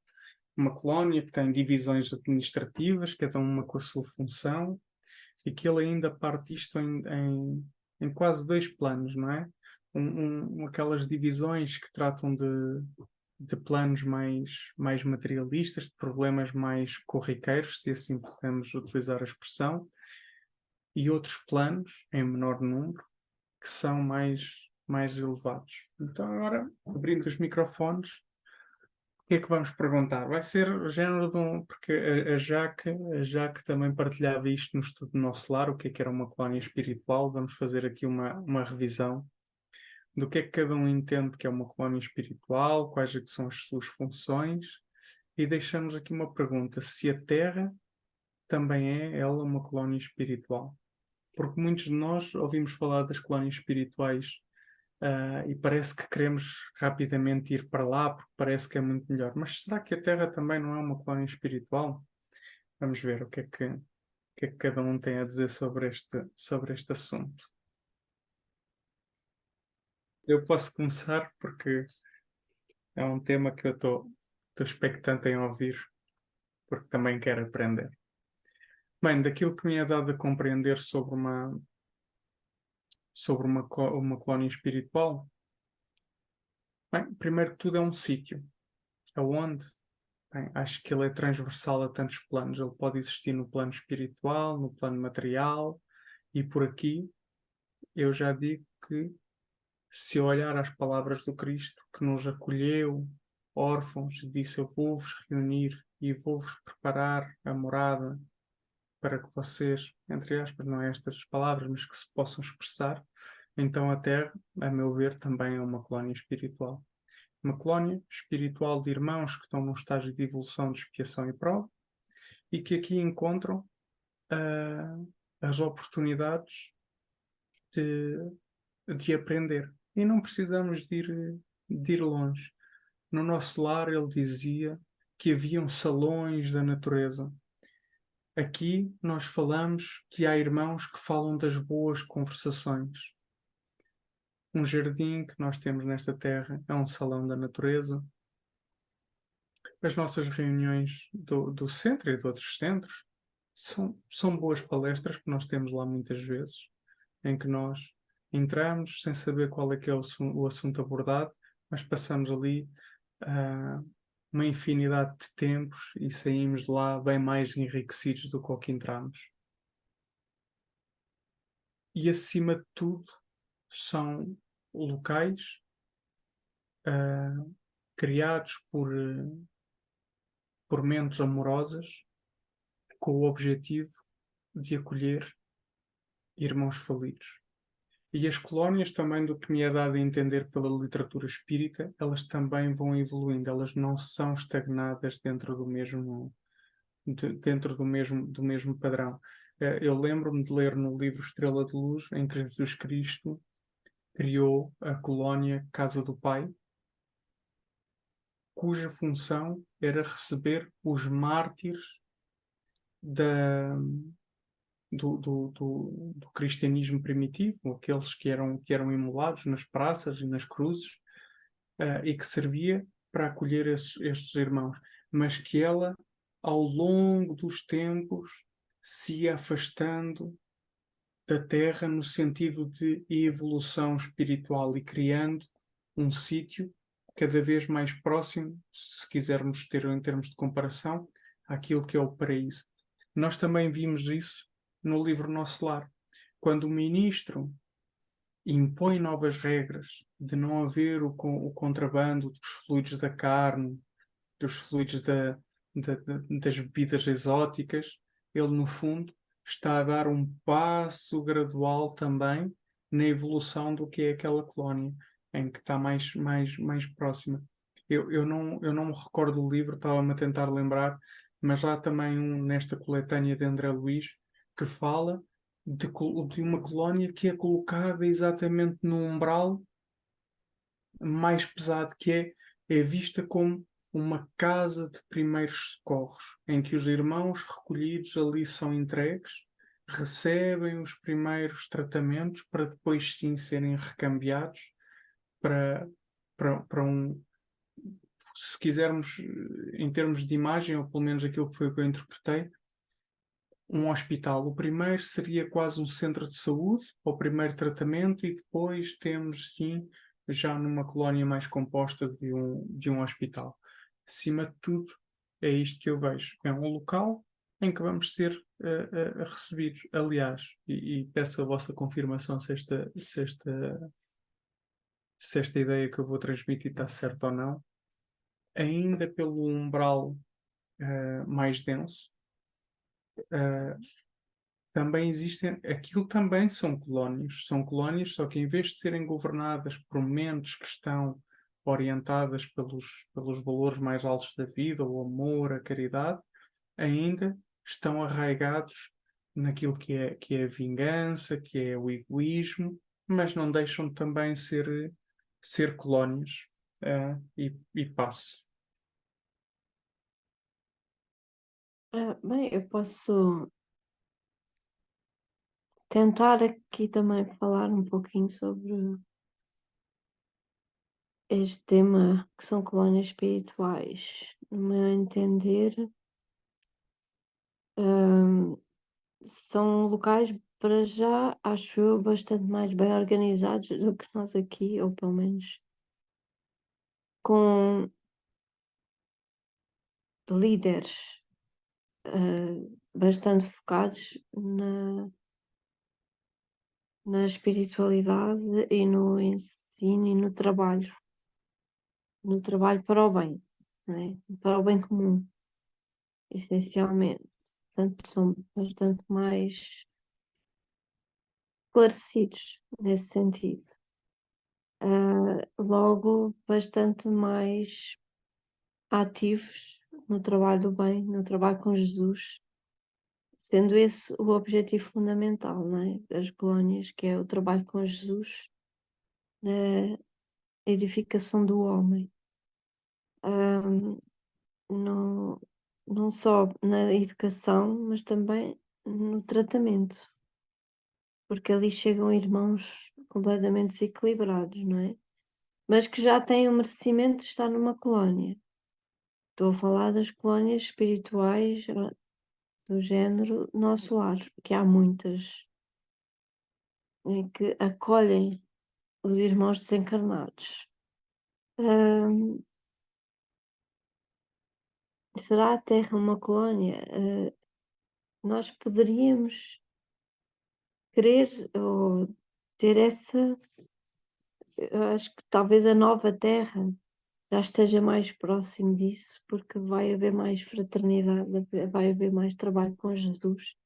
Uma colónia que tem divisões administrativas, cada uma com a sua função, e que ele ainda parte isto em quase dois planos, não é? Aquelas divisões que tratam de planos mais materialistas, de problemas mais corriqueiros, se assim podemos utilizar a expressão, e outros planos, em menor número, que são mais elevados. Então agora, abrindo os microfones, o que é que vamos perguntar? Vai ser o género de porque a Jaque também partilhava isto no estudo do nosso lar, o que é que era uma colónia espiritual. Vamos fazer aqui uma revisão do que é que cada um entende que é uma colónia espiritual, quais é que são as suas funções, e deixamos aqui uma pergunta: se a Terra também é ela uma colónia espiritual? Porque muitos de nós ouvimos falar das colónias espirituais, e parece que queremos rapidamente ir para lá porque parece que é muito melhor. Mas será que a Terra também não é uma colónia espiritual? Vamos ver o que é que cada um tem a dizer sobre este assunto. Eu posso começar porque é um tema que eu estou expectante em ouvir, porque também quero aprender. Bem, daquilo que me é dado a compreender sobre uma colónia espiritual, bem, primeiro que tudo é um sítio. Aonde? Bem, acho que ele é transversal a tantos planos. Ele pode existir no plano espiritual, no plano material, e por aqui eu já digo que, se olhar às palavras do Cristo, que nos acolheu, órfãos, e disse: eu vou-vos reunir e vou-vos preparar a morada para que vocês, entre aspas, não é estas palavras, mas que se possam expressar, então a Terra, a meu ver, também é uma colónia espiritual. Uma colónia espiritual de irmãos que estão num estágio de evolução, de expiação e prova, e que aqui encontram as oportunidades de aprender. E não precisamos de ir longe. No nosso lar, ele dizia que haviam salões da natureza. Aqui nós falamos que há irmãos que falam das boas conversações. Um jardim que nós temos nesta terra é um salão da natureza. As nossas reuniões do centro e de outros centros são boas palestras que nós temos lá muitas vezes, em que nós entramos sem saber qual é que é o assunto abordado, mas passamos ali uma infinidade de tempos e saímos de lá bem mais enriquecidos do que ao que entramos. E acima de tudo são locais criados por mentes amorosas com o objetivo de acolher irmãos falidos. E as colónias também, do que me é dado a entender pela literatura espírita, elas também vão evoluindo, elas não são estagnadas dentro do mesmo padrão. Eu lembro-me de ler no livro Estrela de Luz, em que Jesus Cristo criou a colónia Casa do Pai, cuja função era receber os mártires do cristianismo primitivo, aqueles que eram imolados nas praças e nas cruzes, e que servia para acolher estes irmãos, mas que ela, ao longo dos tempos, se ia afastando da Terra no sentido de evolução espiritual e criando um sítio cada vez mais próximo, se quisermos ter em termos de comparação, àquilo que é o paraíso. Nós também vimos isso no livro Nosso Lar, quando o ministro impõe novas regras de não haver o contrabando dos fluidos da carne, dos fluidos das bebidas exóticas, ele, no fundo, está a dar um passo gradual também na evolução do que é aquela colónia, em que está mais próxima. Eu não me recordo do livro, estava-me a tentar lembrar, mas há também um nesta coletânea de André Luiz que fala de uma colónia que é colocada exatamente no umbral mais pesado, é vista como uma casa de primeiros socorros, em que os irmãos recolhidos ali são entregues, recebem os primeiros tratamentos para depois sim serem recambiados para, para um, se quisermos, em termos de imagem, ou pelo menos aquilo que foi o que eu interpretei, um hospital. O primeiro seria quase um centro de saúde, o primeiro tratamento, e depois temos, sim, já numa colónia mais composta de um hospital. Acima de tudo, é isto que eu vejo. É um local em que vamos ser recebidos. Aliás, e peço a vossa confirmação se esta ideia que eu vou transmitir está certa ou não, ainda pelo umbral mais denso, uh, também existem, aquilo também são colónias, só que em vez de serem governadas por mentes que estão orientadas pelos valores mais altos da vida, o amor, a caridade, ainda estão arraigados naquilo que é a vingança, que é o egoísmo, mas não deixam de também ser colónias, e passe. Bem, eu posso tentar aqui também falar um pouquinho sobre este tema que são colónias espirituais. No meu entender, são locais, para já, acho eu, bastante mais bem organizados do que nós aqui, ou pelo menos com líderes bastante focados na espiritualidade e no ensino e no trabalho para o bem, não é? Para o bem comum, essencialmente. Portanto, são bastante mais esclarecidos nesse sentido. Logo, bastante mais ativos no trabalho do bem, no trabalho com Jesus, sendo esse o objetivo fundamental, não é? Das colónias, que é o trabalho com Jesus, na edificação do homem. Não, não só na educação, mas também no tratamento, porque ali chegam irmãos completamente desequilibrados, não é? Mas que já têm o merecimento de estar numa colónia. Estou a falar das colónias espirituais do género Nosso Lar, que há muitas, em que acolhem os irmãos desencarnados. Será a Terra uma colónia? Nós poderíamos querer ou ter essa. Eu acho que talvez a nova Terra já esteja mais próximo disso, porque vai haver mais fraternidade, vai haver mais trabalho com Jesus,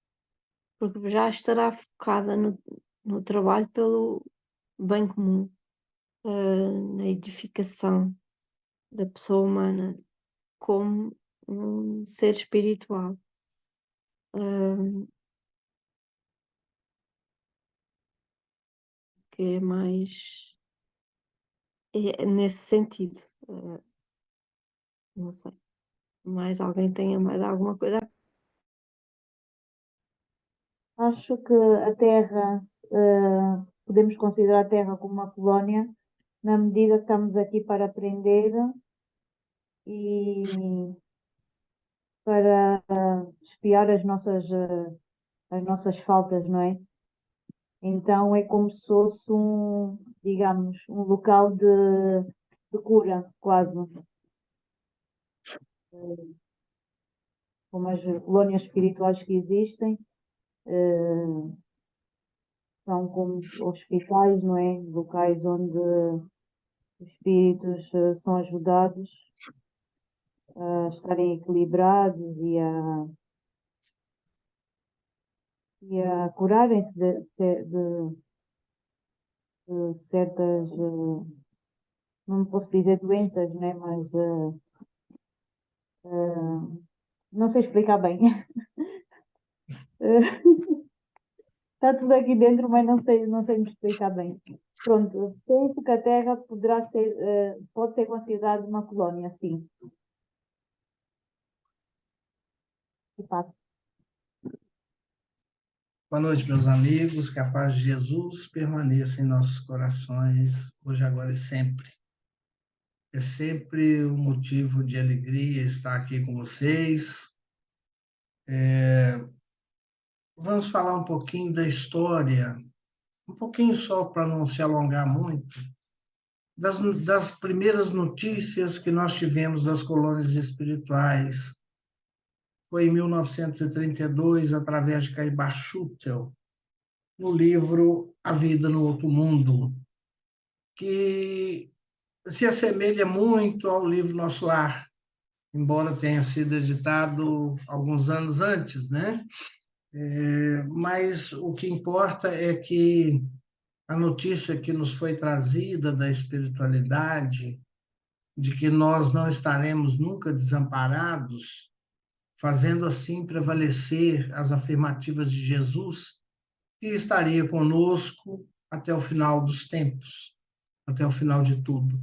porque já estará focada no trabalho pelo bem comum, na edificação da pessoa humana como um ser espiritual. Que é mais nesse sentido. Não sei. Mais alguém tenha mais alguma coisa Acho que a Terra, podemos considerar a Terra como uma colónia, na medida que estamos aqui para aprender e para expiar as nossas faltas, não é? Então é como se fosse digamos, um local de cura, quase. Como as colónias espirituais que existem, são como hospitais, não é? Locais onde os espíritos são ajudados a estarem equilibrados e a curarem-se de certas, não posso dizer doenças, né? Mas não sei explicar bem. Está tudo aqui dentro, mas não sei me explicar bem. Pronto, penso que a Terra poderá ser, pode ser considerada uma colónia, sim. De fato. Boa noite, meus amigos. Que a paz de Jesus permaneça em nossos corações, hoje, agora e sempre. É sempre um motivo de alegria estar aqui com vocês. Vamos falar um pouquinho da história, um pouquinho só para não se alongar muito, das primeiras notícias que nós tivemos das colônias espirituais. Foi em 1932, através de Caibar Schutel, no livro A Vida no Outro Mundo, que se assemelha muito ao livro Nosso Lar, embora tenha sido editado alguns anos antes, né? Mas o que importa é que a notícia que nos foi trazida da espiritualidade, de que nós não estaremos nunca desamparados, fazendo assim prevalecer as afirmativas de Jesus, que estaria conosco até o final dos tempos, até o final de tudo.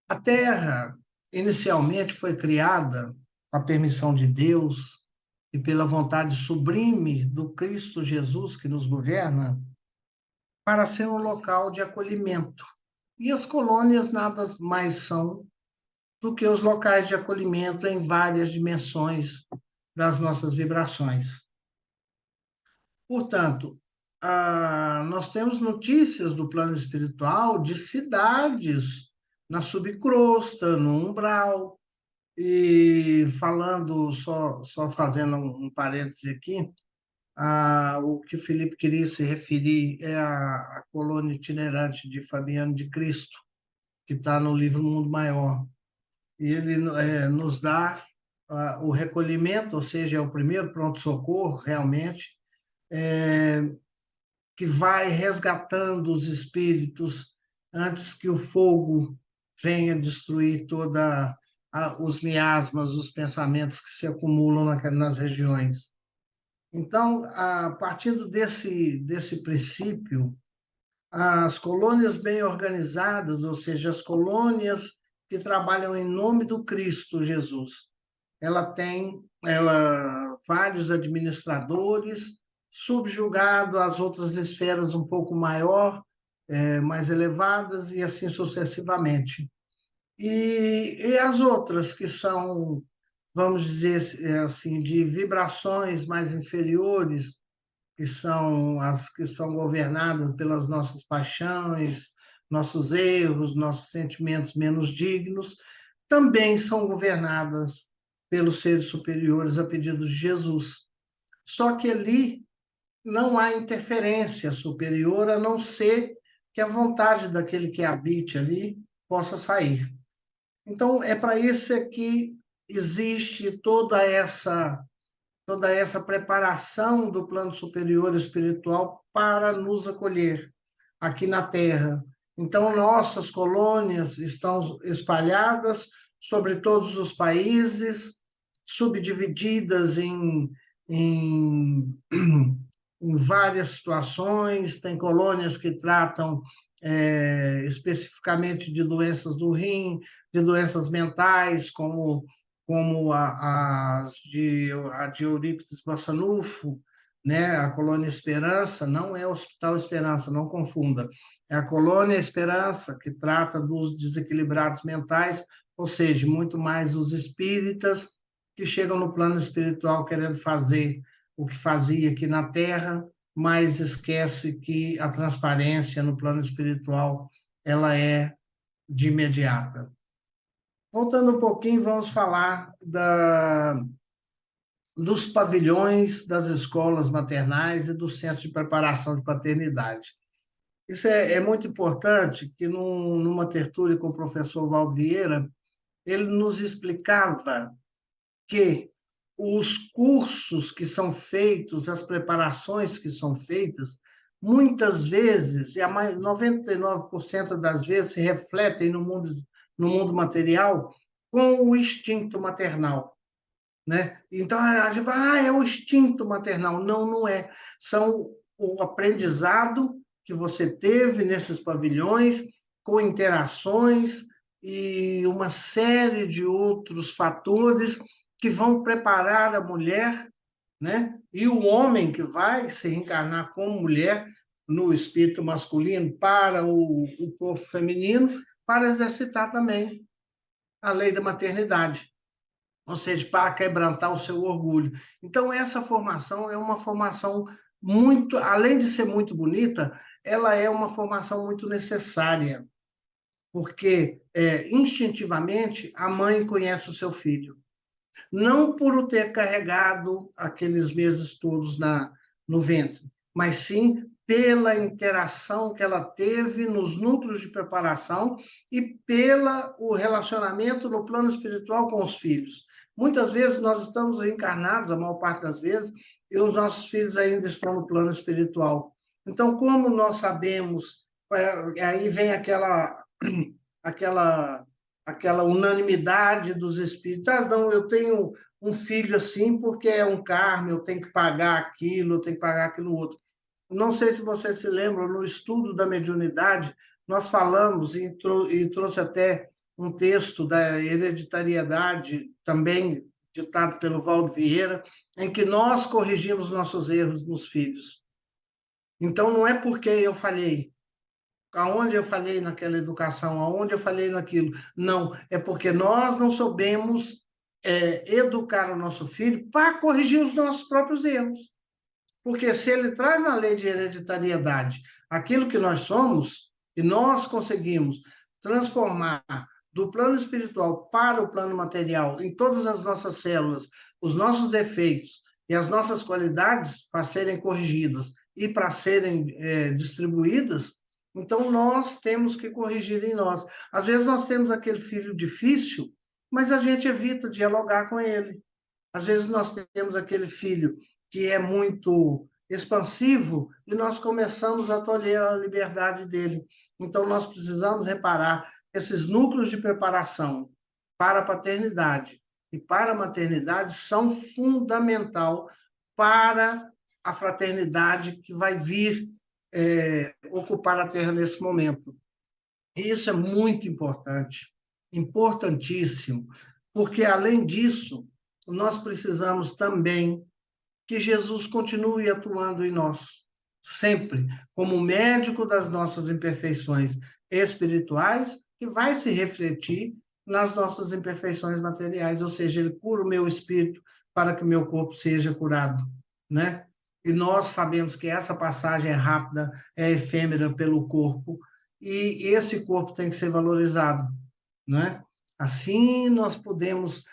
A Terra, inicialmente, foi criada com a permissão de Deus e pela vontade sublime do Cristo Jesus que nos governa, para ser um local de acolhimento. E as colônias nada mais são do que os locais de acolhimento em várias dimensões das nossas vibrações. Portanto, nós temos notícias do plano espiritual de cidades na subcrosta, no umbral, e falando, só fazendo um parêntese aqui, o que o Felipe queria se referir é a colônia itinerante de Fabiano de Cristo, que está no livro Mundo Maior. E ele nos dá o recolhimento, ou seja, é o primeiro pronto-socorro, realmente, que vai resgatando os espíritos antes que o fogo venha destruir toda os miasmas, os pensamentos que se acumulam nas regiões. Então, partindo desse princípio, as colônias bem organizadas, ou seja, as colônias que trabalham em nome do Cristo Jesus, ela tem vários administradores, subjugado às outras esferas um pouco mais elevadas, e assim sucessivamente. E as outras que são, vamos dizer assim, de vibrações mais inferiores, que são as que são governadas pelas nossas paixões, nossos erros, nossos sentimentos menos dignos, também são governadas pelos seres superiores a pedido de Jesus. Só que ali não há interferência superior, a não ser que a vontade daquele que habite ali possa sair. Então, é para isso que existe toda essa preparação do plano superior espiritual para nos acolher aqui na Terra. Então, nossas colônias estão espalhadas sobre todos os países, subdivididas em várias situações. Tem colônias que tratam especificamente de doenças do rim, de doenças mentais, como a de Eurípides Bassanufo, né? A Colônia Esperança não é o Hospital Esperança, não confunda. É a Colônia Esperança, que trata dos desequilibrados mentais, ou seja, muito mais os espíritas que chegam no plano espiritual querendo fazer o que fazia aqui na Terra, mas esquece que a transparência no plano espiritual ela é de imediata. Voltando um pouquinho, vamos falar dos pavilhões das escolas maternais e do centro de preparação de paternidade. Isso é muito importante, que numa tertúlia com o professor Valdo Vieira, ele nos explicava que os cursos que são feitos, as preparações que são feitas, muitas vezes, e a 99% das vezes, se refletem no mundo material com o instinto maternal, né? Então, a gente fala, é o instinto maternal. Não, não é. São o aprendizado que você teve nesses pavilhões, com interações e uma série de outros fatores que vão preparar a mulher, né? E o homem que vai se reencarnar como mulher no espírito masculino para o corpo feminino, para exercitar também a lei da maternidade, ou seja, para quebrantar o seu orgulho. Então, essa formação é uma formação muito, além de ser muito bonita, ela é uma formação muito necessária, porque instintivamente a mãe conhece o seu filho. Não por o ter carregado aqueles meses todos no ventre, mas sim pela interação que ela teve nos núcleos de preparação e pelo relacionamento no plano espiritual com os filhos. Muitas vezes nós estamos reencarnados, a maior parte das vezes, e os nossos filhos ainda estão no plano espiritual. Então, como nós sabemos, aí vem aquela unanimidade dos espíritos. Não, eu tenho um filho assim porque é um karma, eu tenho que pagar aquilo, eu tenho que pagar aquilo outro. Não sei se você se lembra, no estudo da mediunidade, nós falamos e trouxe até um texto da hereditariedade, também ditado pelo Valdo Vieira, em que nós corrigimos nossos erros nos filhos. Então, não é porque eu falhei, aonde eu falhei naquela educação, aonde eu falhei naquilo. Não, é porque nós não soubemos educar o nosso filho para corrigir os nossos próprios erros. Porque se ele traz na lei de hereditariedade aquilo que nós somos, e nós conseguimos transformar do plano espiritual para o plano material, em todas as nossas células, os nossos defeitos e as nossas qualidades para serem corrigidas e para serem distribuídas, então nós temos que corrigir em nós. Às vezes nós temos aquele filho difícil, mas a gente evita dialogar com ele. Às vezes nós temos aquele filho que é muito expansivo e nós começamos a tolher a liberdade dele. Então, nós precisamos reparar esses núcleos de preparação para a paternidade e para a maternidade são fundamental para a fraternidade que vai vir ocupar a Terra nesse momento. E isso é muito importante, importantíssimo, porque, além disso, nós precisamos também que Jesus continue atuando em nós, sempre, como médico das nossas imperfeições espirituais, que vai se refletir nas nossas imperfeições materiais, ou seja, ele cura o meu espírito para que o meu corpo seja curado, né? E nós sabemos que essa passagem é rápida, é efêmera pelo corpo, e esse corpo tem que ser valorizado, né? Assim nós podemos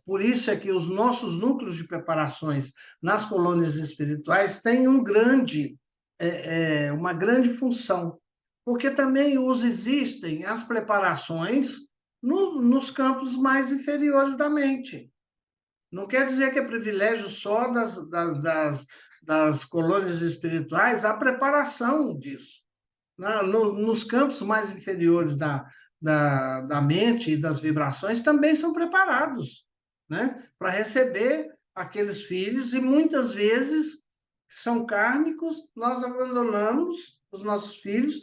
por isso é que os nossos núcleos de preparações nas colônias espirituais têm uma grande função, porque também existem as preparações nos campos mais inferiores da mente. Não quer dizer que é privilégio só das colônias espirituais a preparação disso. Nos campos mais inferiores da mente e das vibrações também são preparados, né? Para receber aqueles filhos, e muitas vezes são kármicos, nós abandonamos os nossos filhos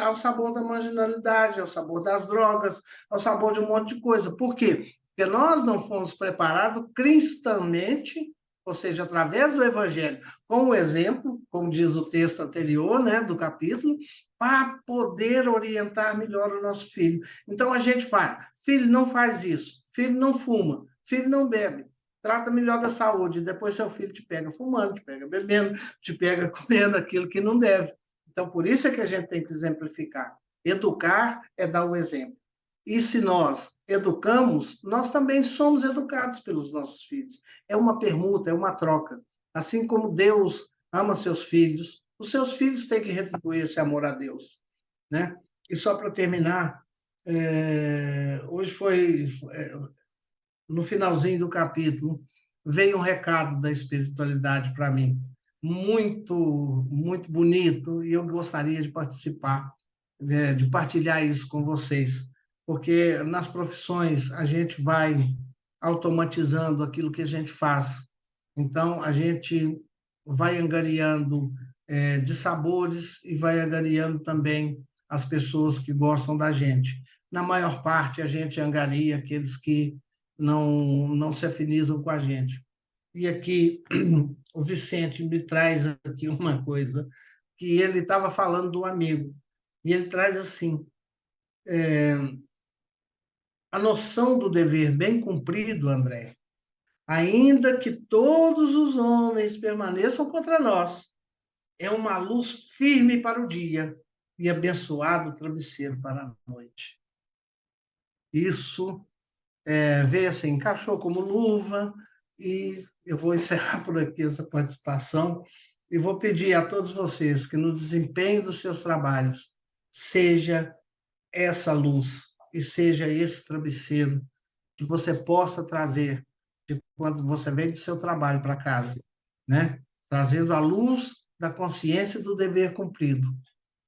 ao sabor da marginalidade, ao sabor das drogas, ao sabor de um monte de coisa. Por quê? Porque nós não fomos preparados cristamente ou seja, através do Evangelho, com o exemplo, como diz o texto anterior, né, do capítulo, para poder orientar melhor o nosso filho. Então a gente fala, filho, não faz isso, filho, não fuma, filho, não bebe, trata melhor da saúde, depois seu filho te pega fumando, te pega bebendo, te pega comendo aquilo que não deve. Então, por isso é que a gente tem que exemplificar. Educar é dar o exemplo. E se nós educamos, nós também somos educados pelos nossos filhos. É uma permuta, é uma troca. Assim como Deus ama seus filhos, os seus filhos têm que retribuir esse amor a Deus, né? E só para terminar, hoje foi, no finalzinho do capítulo, veio um recado da espiritualidade para mim, muito, muito bonito, e eu gostaria de participar, de partilhar isso com vocês, porque nas profissões a gente vai automatizando aquilo que a gente faz. Então, a gente vai angariando de sabores e vai angariando também as pessoas que gostam da gente. Na maior parte, a gente angaria aqueles que não se afinizam com a gente. E aqui o Vicente me traz aqui uma coisa que ele estava falando do amigo. E ele traz assim, a noção do dever bem cumprido, André, ainda que todos os homens permaneçam contra nós, é uma luz firme para o dia e abençoado travesseiro para a noite. Isso veio assim, encaixou como luva, e eu vou encerrar por aqui essa participação e vou pedir a todos vocês que no desempenho dos seus trabalhos seja essa luz e seja esse travesseiro que você possa trazer de quando você vem do seu trabalho para casa, né? Trazendo a luz da consciência do dever cumprido,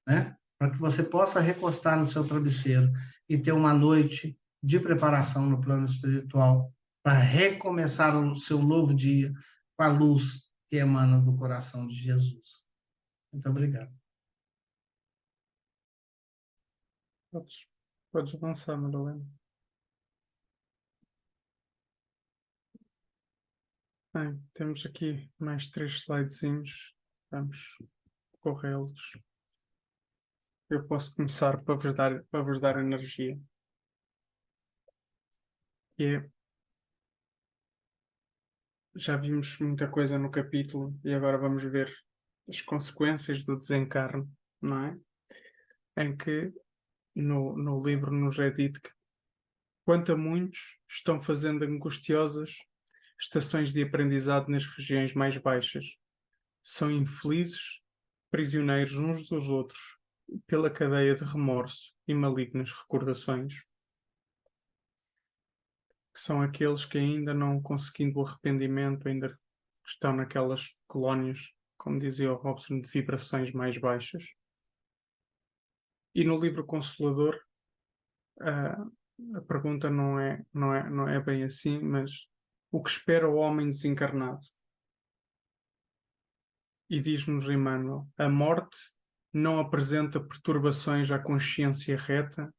né? Para que você possa recostar no seu travesseiro e ter uma noite de preparação no plano espiritual para recomeçar o seu novo dia com a luz que emana do coração de Jesus. Muito obrigado. Podes avançar, Madalena. Bem, temos aqui mais 3 slidezinhos. Vamos corrê-los. Eu posso começar para vos dar energia. E já vimos muita coisa no capítulo e agora vamos ver as consequências do desencarne, não é? Em que no livro nos é dito que, quanto a muitos, estão fazendo angustiosas estações de aprendizado nas regiões mais baixas. São infelizes, prisioneiros uns dos outros, pela cadeia de remorso e malignas recordações. Que são aqueles que ainda não conseguindo o arrependimento, ainda estão naquelas colónias, como dizia o Robson, de vibrações mais baixas. E no livro Consolador, a pergunta não é bem assim, mas o que espera o homem desencarnado? E diz-nos Emmanuel, a morte não apresenta perturbações à consciência reta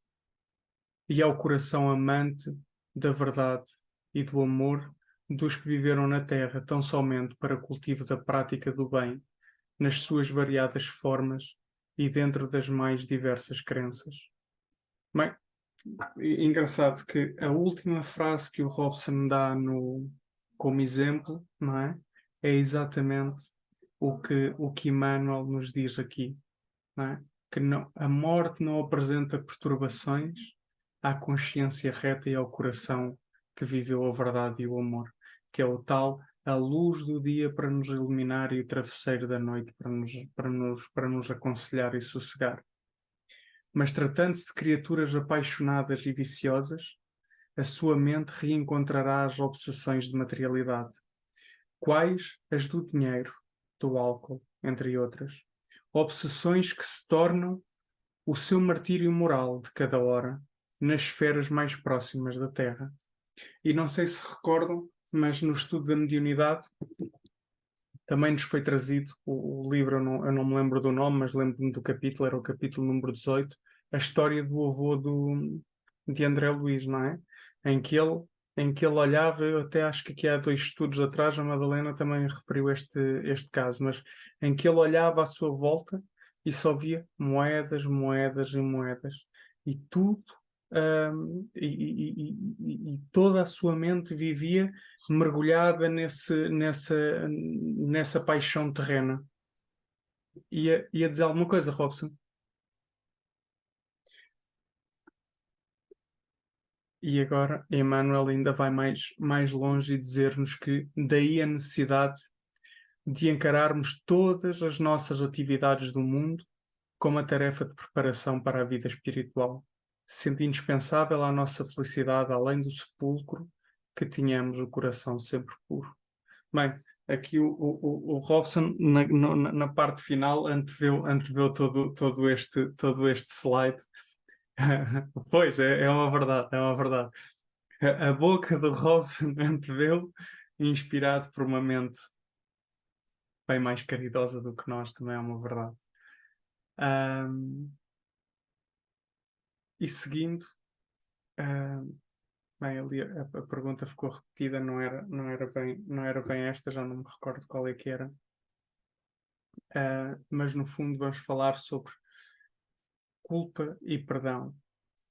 e ao coração amante da verdade e do amor dos que viveram na Terra tão somente para cultivo da prática do bem, nas suas variadas formas e dentro das mais diversas crenças. Bem, engraçado que a última frase que o Robson dá como exemplo, não é? É exatamente o que Emmanuel nos diz aqui, não é? Que a morte não apresenta perturbações à consciência reta e ao coração que viveu a verdade e o amor, que é o tal, a luz do dia para nos iluminar e o travesseiro da noite para nos aconselhar e sossegar. Mas tratando-se de criaturas apaixonadas e viciosas, a sua mente reencontrará as obsessões de materialidade, quais as do dinheiro, do álcool, entre outras. Obsessões que se tornam o seu martírio moral de cada hora, nas esferas mais próximas da Terra. E não sei se recordam, mas no estudo da mediunidade também nos foi trazido o livro, eu não me lembro do nome, mas lembro-me do capítulo, era o capítulo número 18, a história do avô de André Luís, não é? Em que ele em que ele olhava, eu até acho que aqui há 2 estudos atrás, a Madalena também referiu este caso, mas em que ele olhava à sua volta e só via moedas, moedas e moedas. E tudo, e toda a sua mente vivia mergulhada nessa paixão terrena. Ia dizer alguma coisa, Robson? E agora Emmanuel ainda vai mais longe e dizer-nos que daí a necessidade de encararmos todas as nossas atividades do mundo como a tarefa de preparação para a vida espiritual, sendo indispensável à nossa felicidade, além do sepulcro, que tenhamos o coração sempre puro. Bem, aqui o Robson, na parte final, anteveu todo este slide. Pois, é uma verdade, é uma verdade. A boca do Robson anteveu, inspirado por uma mente bem mais caridosa do que nós, também é uma verdade. E seguindo, bem, ali a pergunta ficou repetida, não era bem esta, já não me recordo qual é que era. Mas no fundo vamos falar sobre culpa e perdão.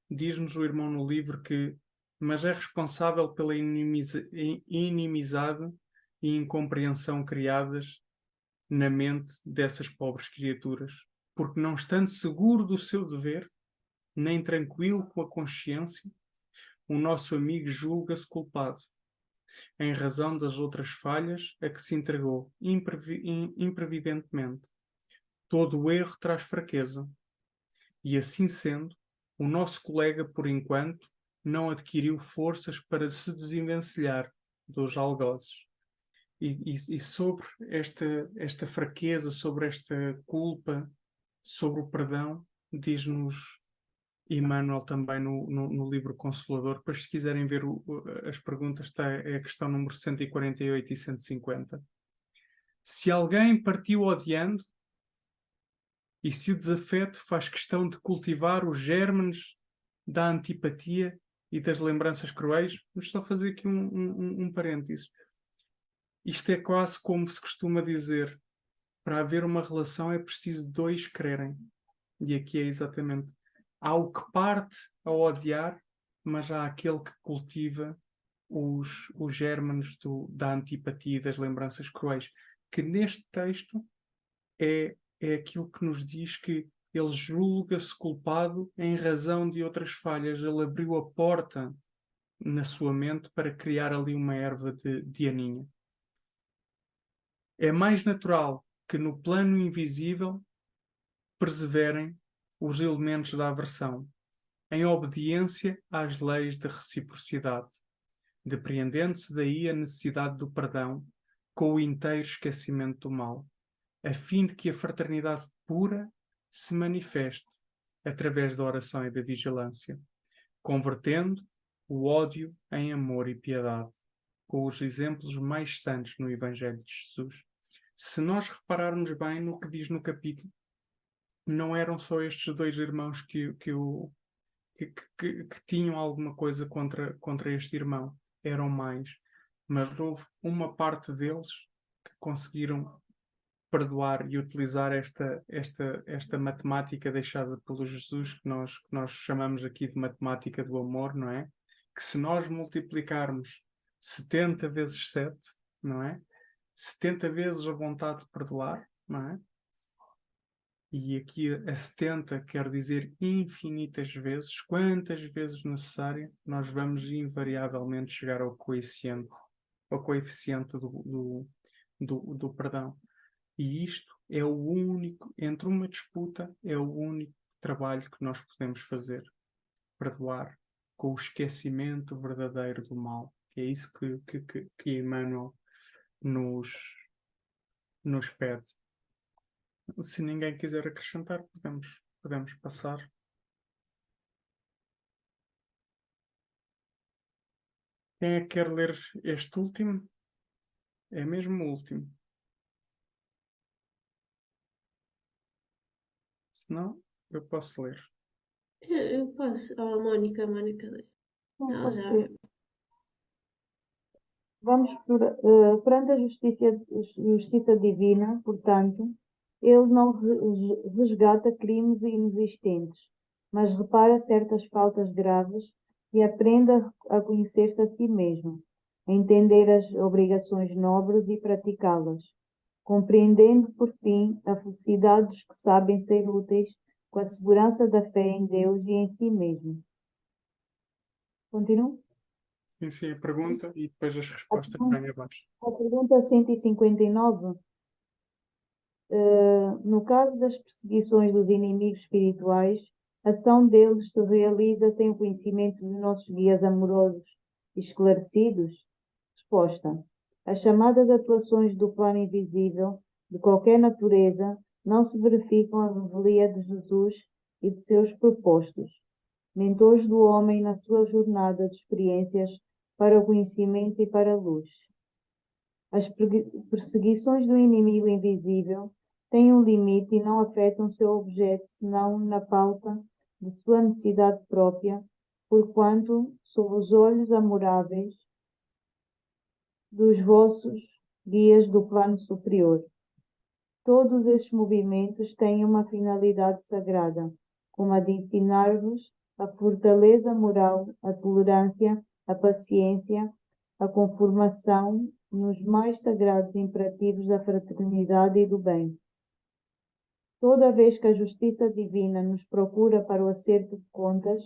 Diz-nos o irmão no livro que, mas é responsável pela inimizade e incompreensão criadas na mente dessas pobres criaturas, porque não estando seguro do seu dever, nem tranquilo com a consciência, o nosso amigo julga-se culpado, em razão das outras falhas a que se entregou imprevidentemente. Todo o erro traz fraqueza, e assim sendo, o nosso colega, por enquanto, não adquiriu forças para se desvencilhar dos algozes. E sobre esta fraqueza, sobre esta culpa, sobre o perdão, diz-nos Emmanuel também no livro Consolador. Depois, se quiserem ver as perguntas, é a questão número 148 e 150. Se alguém partiu odiando, e se o desafeto faz questão de cultivar os germes da antipatia e das lembranças cruéis, vamos só fazer aqui um parênteses. Isto é quase como se costuma dizer, para haver uma relação é preciso 2 quererem. E aqui é exatamente. Há o que parte a odiar, mas há aquele que cultiva os germes da antipatia e das lembranças cruéis. Que neste texto é aquilo que nos diz que ele julga-se culpado em razão de outras falhas. Ele abriu a porta na sua mente para criar ali uma erva de aninha. É mais natural que no plano invisível perseverem os elementos da aversão, em obediência às leis da reciprocidade, depreendendo-se daí a necessidade do perdão com o inteiro esquecimento do mal, a fim de que a fraternidade pura se manifeste através da oração e da vigilância, convertendo o ódio em amor e piedade, com os exemplos mais santos no Evangelho de Jesus. Se nós repararmos bem no que diz no capítulo, não eram só estes 2 irmãos que tinham alguma coisa contra este irmão, eram mais, mas houve uma parte deles que conseguiram perdoar e utilizar esta matemática deixada pelo Jesus, que nós chamamos aqui de matemática do amor, não é? Que se nós multiplicarmos 70 vezes 7, não é? 70 vezes a vontade de perdoar, não é? E aqui a 70 quer dizer infinitas vezes, quantas vezes necessário, nós vamos invariavelmente chegar ao coeficiente do perdão. E isto é o único, entre uma disputa, é o único trabalho que nós podemos fazer. Perdoar com o esquecimento verdadeiro do mal. É isso que Emmanuel nos pede. Se ninguém quiser acrescentar, podemos passar. Quem é que quer ler este último? É mesmo o último. Se não, eu posso ler. Eu posso. Oh, a Mónica lê. Não, Ela pode já. ser. Perante a justiça divina, portanto, ele não resgata crimes inexistentes, mas repara certas faltas graves e aprende a conhecer-se a si mesmo, a entender as obrigações nobres e praticá-las, compreendendo, por fim, a felicidade dos que sabem ser úteis com a segurança da fé em Deus e em si mesmo. Continuo? Sim, sim, a pergunta e depois as respostas vêm abaixo. A pergunta 159. No caso das perseguições dos inimigos espirituais, a ação deles se realiza sem o conhecimento dos nossos guias amorosos e esclarecidos? Resposta. As chamadas atuações do plano invisível, de qualquer natureza, não se verificam à revelia de Jesus e de seus propostos, mentores do homem na sua jornada de experiências para o conhecimento e para a luz. As perseguições do inimigo invisível têm um limite e não afetam seu objeto, senão na falta de sua necessidade própria, porquanto, sob os olhos amoráveis dos vossos guias do plano superior. Todos esses movimentos têm uma finalidade sagrada, como a de ensinar-vos a fortaleza moral, a tolerância, a paciência, a conformação nos mais sagrados imperativos da fraternidade e do bem. Toda vez que a justiça divina nos procura para o acerto de contas,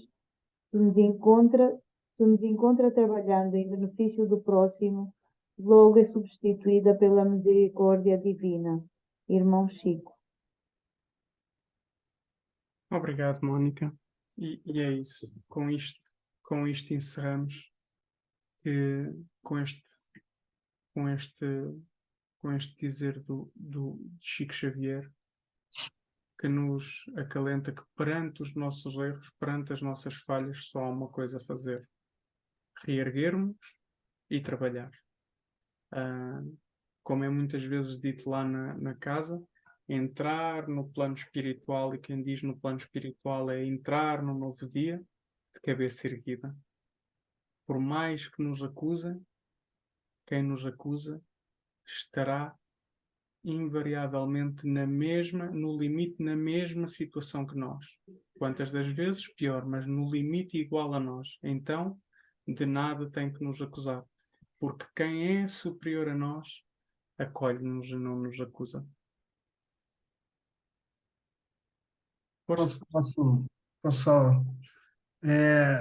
se nos encontra trabalhando em benefício do próximo, logo é substituída pela misericórdia divina. Irmão Chico. Obrigado, Mónica. E é isso. Com isto encerramos com este dizer de Chico Xavier, que nos acalenta que perante os nossos erros, perante as nossas falhas, só há uma coisa a fazer: reerguermos e trabalhar. Como é muitas vezes dito lá na casa, entrar no plano espiritual, e quem diz no plano espiritual é entrar no novo dia de cabeça erguida. Por mais que nos acusem, quem nos acusa estará invariavelmente no limite, na mesma situação que nós. Quantas das vezes, pior, mas no limite igual a nós. Então, de nada tem que nos acusar, porque quem é superior a nós acolhe-nos e não nos acusa. Força. Posso só...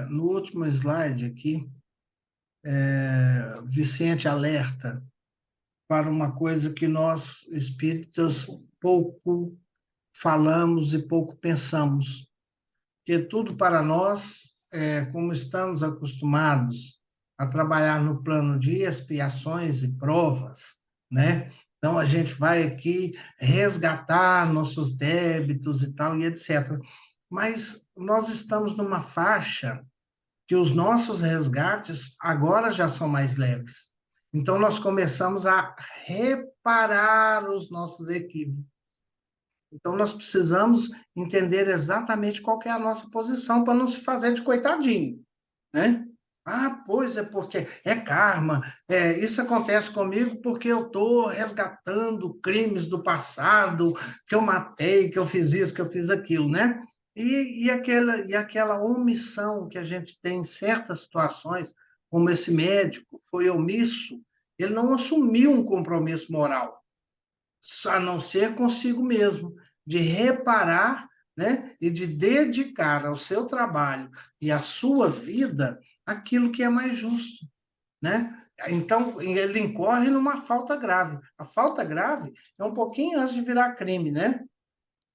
no último slide aqui, Vicente alerta para uma coisa que nós, espíritas, pouco falamos e pouco pensamos, que tudo para nós, como estamos acostumados a trabalhar no plano de expiações e provas, né? Então, a gente vai aqui resgatar nossos débitos e tal, e etc. Mas nós estamos numa faixa que os nossos resgates agora já são mais leves. Então, nós começamos a reparar os nossos equívocos. Então, nós precisamos entender exatamente qual que é a nossa posição para não se fazer de coitadinho, né? Ah, pois é porque é karma, isso acontece comigo porque eu estou resgatando crimes do passado, que eu matei, que eu fiz isso, que eu fiz aquilo, né? E aquela omissão que a gente tem em certas situações, como esse médico foi omisso, ele não assumiu um compromisso moral, a não ser consigo mesmo, de reparar, né, e de dedicar ao seu trabalho e à sua vida aquilo que é mais justo, né? Então, ele incorre numa falta grave. A falta grave é um pouquinho antes de virar crime, né?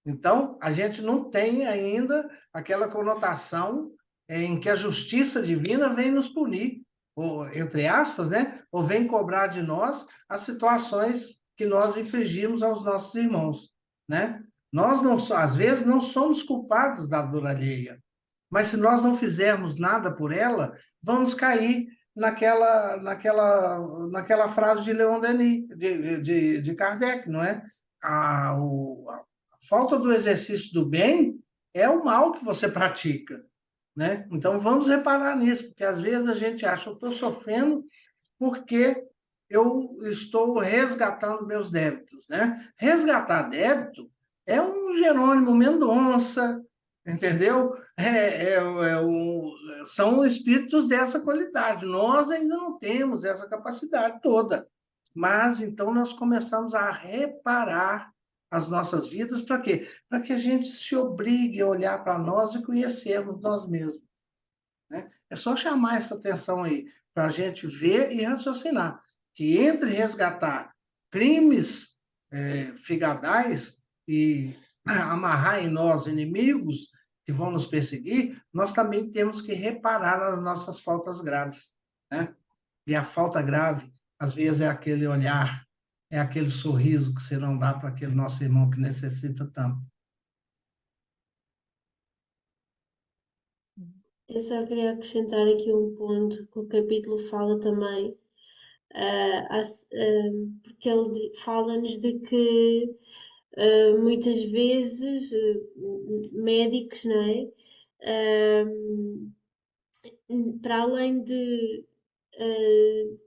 Então, a gente não tem ainda aquela conotação em que a justiça divina vem nos punir, ou, entre aspas, né? Ou vem cobrar de nós as situações que nós infligimos aos nossos irmãos, né? Nós, não, às vezes, não somos culpados da dor alheia, mas se nós não fizermos nada por ela, vamos cair naquela frase de Leon Denis, de Kardec, não é? A falta do exercício do bem é o mal que você pratica, né? Então, vamos reparar nisso, porque às vezes a gente acha, eu estou sofrendo porque eu estou resgatando meus débitos, né? Resgatar débito é um Jerônimo Mendonça, entendeu? São espíritos dessa qualidade. Nós ainda não temos essa capacidade toda. Mas, então, nós começamos a reparar as nossas vidas para quê? Para que a gente se obrigue a olhar para nós e conhecermos nós mesmos, né? É só chamar essa atenção aí, para a gente ver e raciocinar que entre resgatar crimes figadais e amarrar em nós inimigos que vão nos perseguir, nós também temos que reparar nas nossas faltas graves, né? E a falta grave, às vezes, é aquele olhar, é aquele sorriso que você não dá para aquele nosso irmão que necessita tanto. Eu só queria acrescentar aqui um ponto que o capítulo fala também, porque ele fala-nos de que muitas vezes médicos, não é? Para além de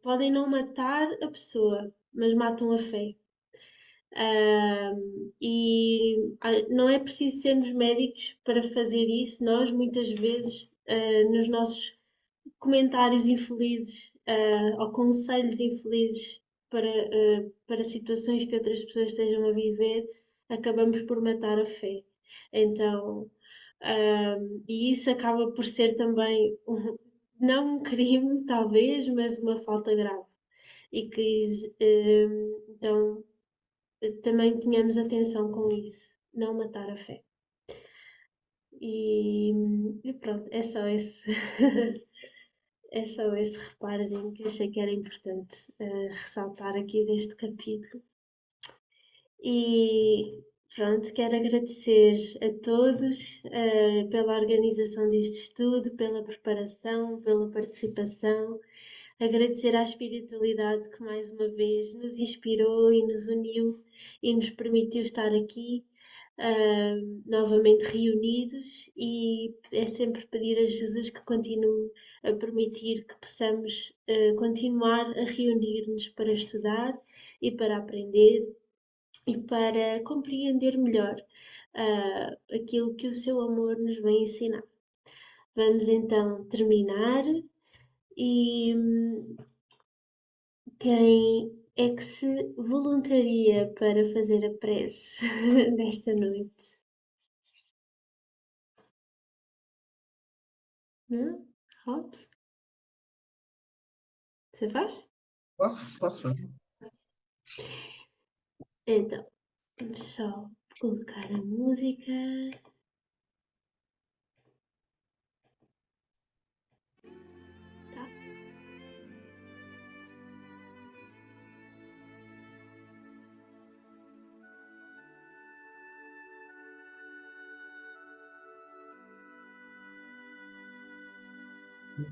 podem não matar a pessoa, mas matam a fé. Não é preciso sermos médicos para fazer isso. Nós, muitas vezes, nos nossos comentários infelizes ou conselhos infelizes para situações que outras pessoas estejam a viver, acabamos por matar a fé. Então, e isso acaba por ser também não um crime, talvez, mas uma falta grave. E que, então, também tenhamos atenção com isso, não matar a fé. E pronto, é só esse, é só esse reparozinho que achei que era importante ressaltar aqui deste capítulo. E pronto, quero agradecer a todos pela organização deste estudo, pela preparação, pela participação. Agradecer à espiritualidade que mais uma vez nos inspirou e nos uniu e nos permitiu estar aqui novamente reunidos, e é sempre pedir a Jesus que continue a permitir que possamos continuar a reunir-nos para estudar e para aprender e para compreender melhor aquilo que o seu amor nos vem ensinar. Vamos então terminar e quem é que se voluntaria para fazer a prece desta noite? Não? Hobbs? Você faz? Posso fazer? Então, vamos só colocar a música. Tá?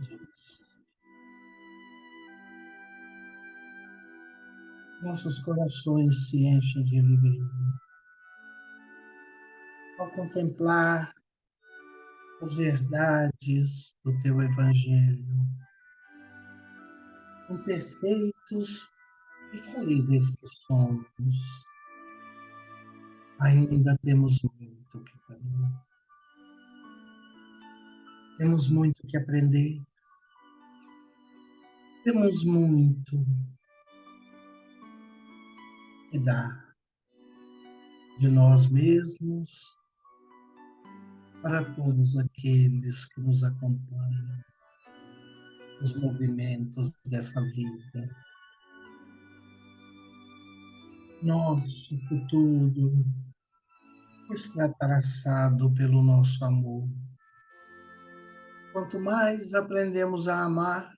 Jesus. Nossos corações se enchem de alegria ao contemplar as verdades do teu Evangelho, imperfeitos e falíveis que somos. Ainda temos muito que fazer. Temos muito que aprender. Temos muito que dar de nós mesmos para todos aqueles que nos acompanham nos movimentos dessa vida. Nosso futuro está traçado pelo nosso amor. Quanto mais aprendemos a amar,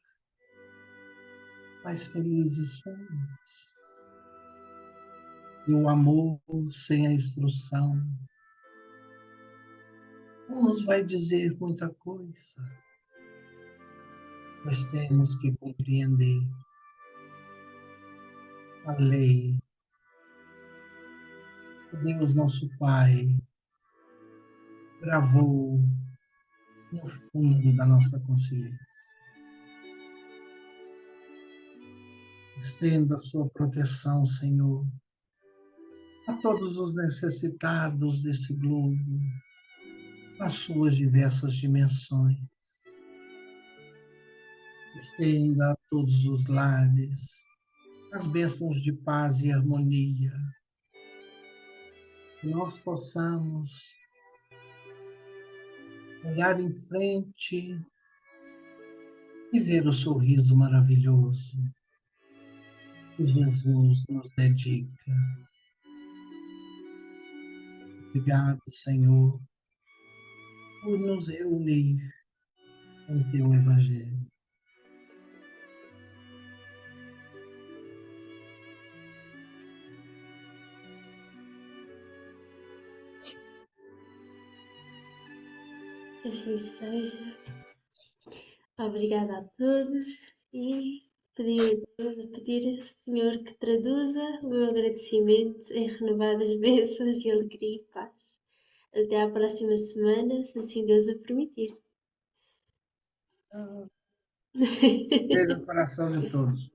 mais felizes somos. E o amor sem a instrução não nos vai dizer muita coisa, mas temos que compreender a lei que Deus, nosso Pai, gravou no fundo da nossa consciência. Estenda a sua proteção, Senhor, a todos os necessitados desse globo, nas suas diversas dimensões. Estenda a todos os lares as bênçãos de paz e harmonia. Que nós possamos olhar em frente e ver o sorriso maravilhoso que Jesus nos dedica. Obrigado, Senhor, por nos reunir em Teu Evangelho. Assim seja. Obrigada a todos e pedir a Deus, a pedir ao Senhor que traduza o meu agradecimento em renovadas bênçãos de alegria e paz. Até à próxima semana, se assim Deus o permitir. Beijo no coração de todos.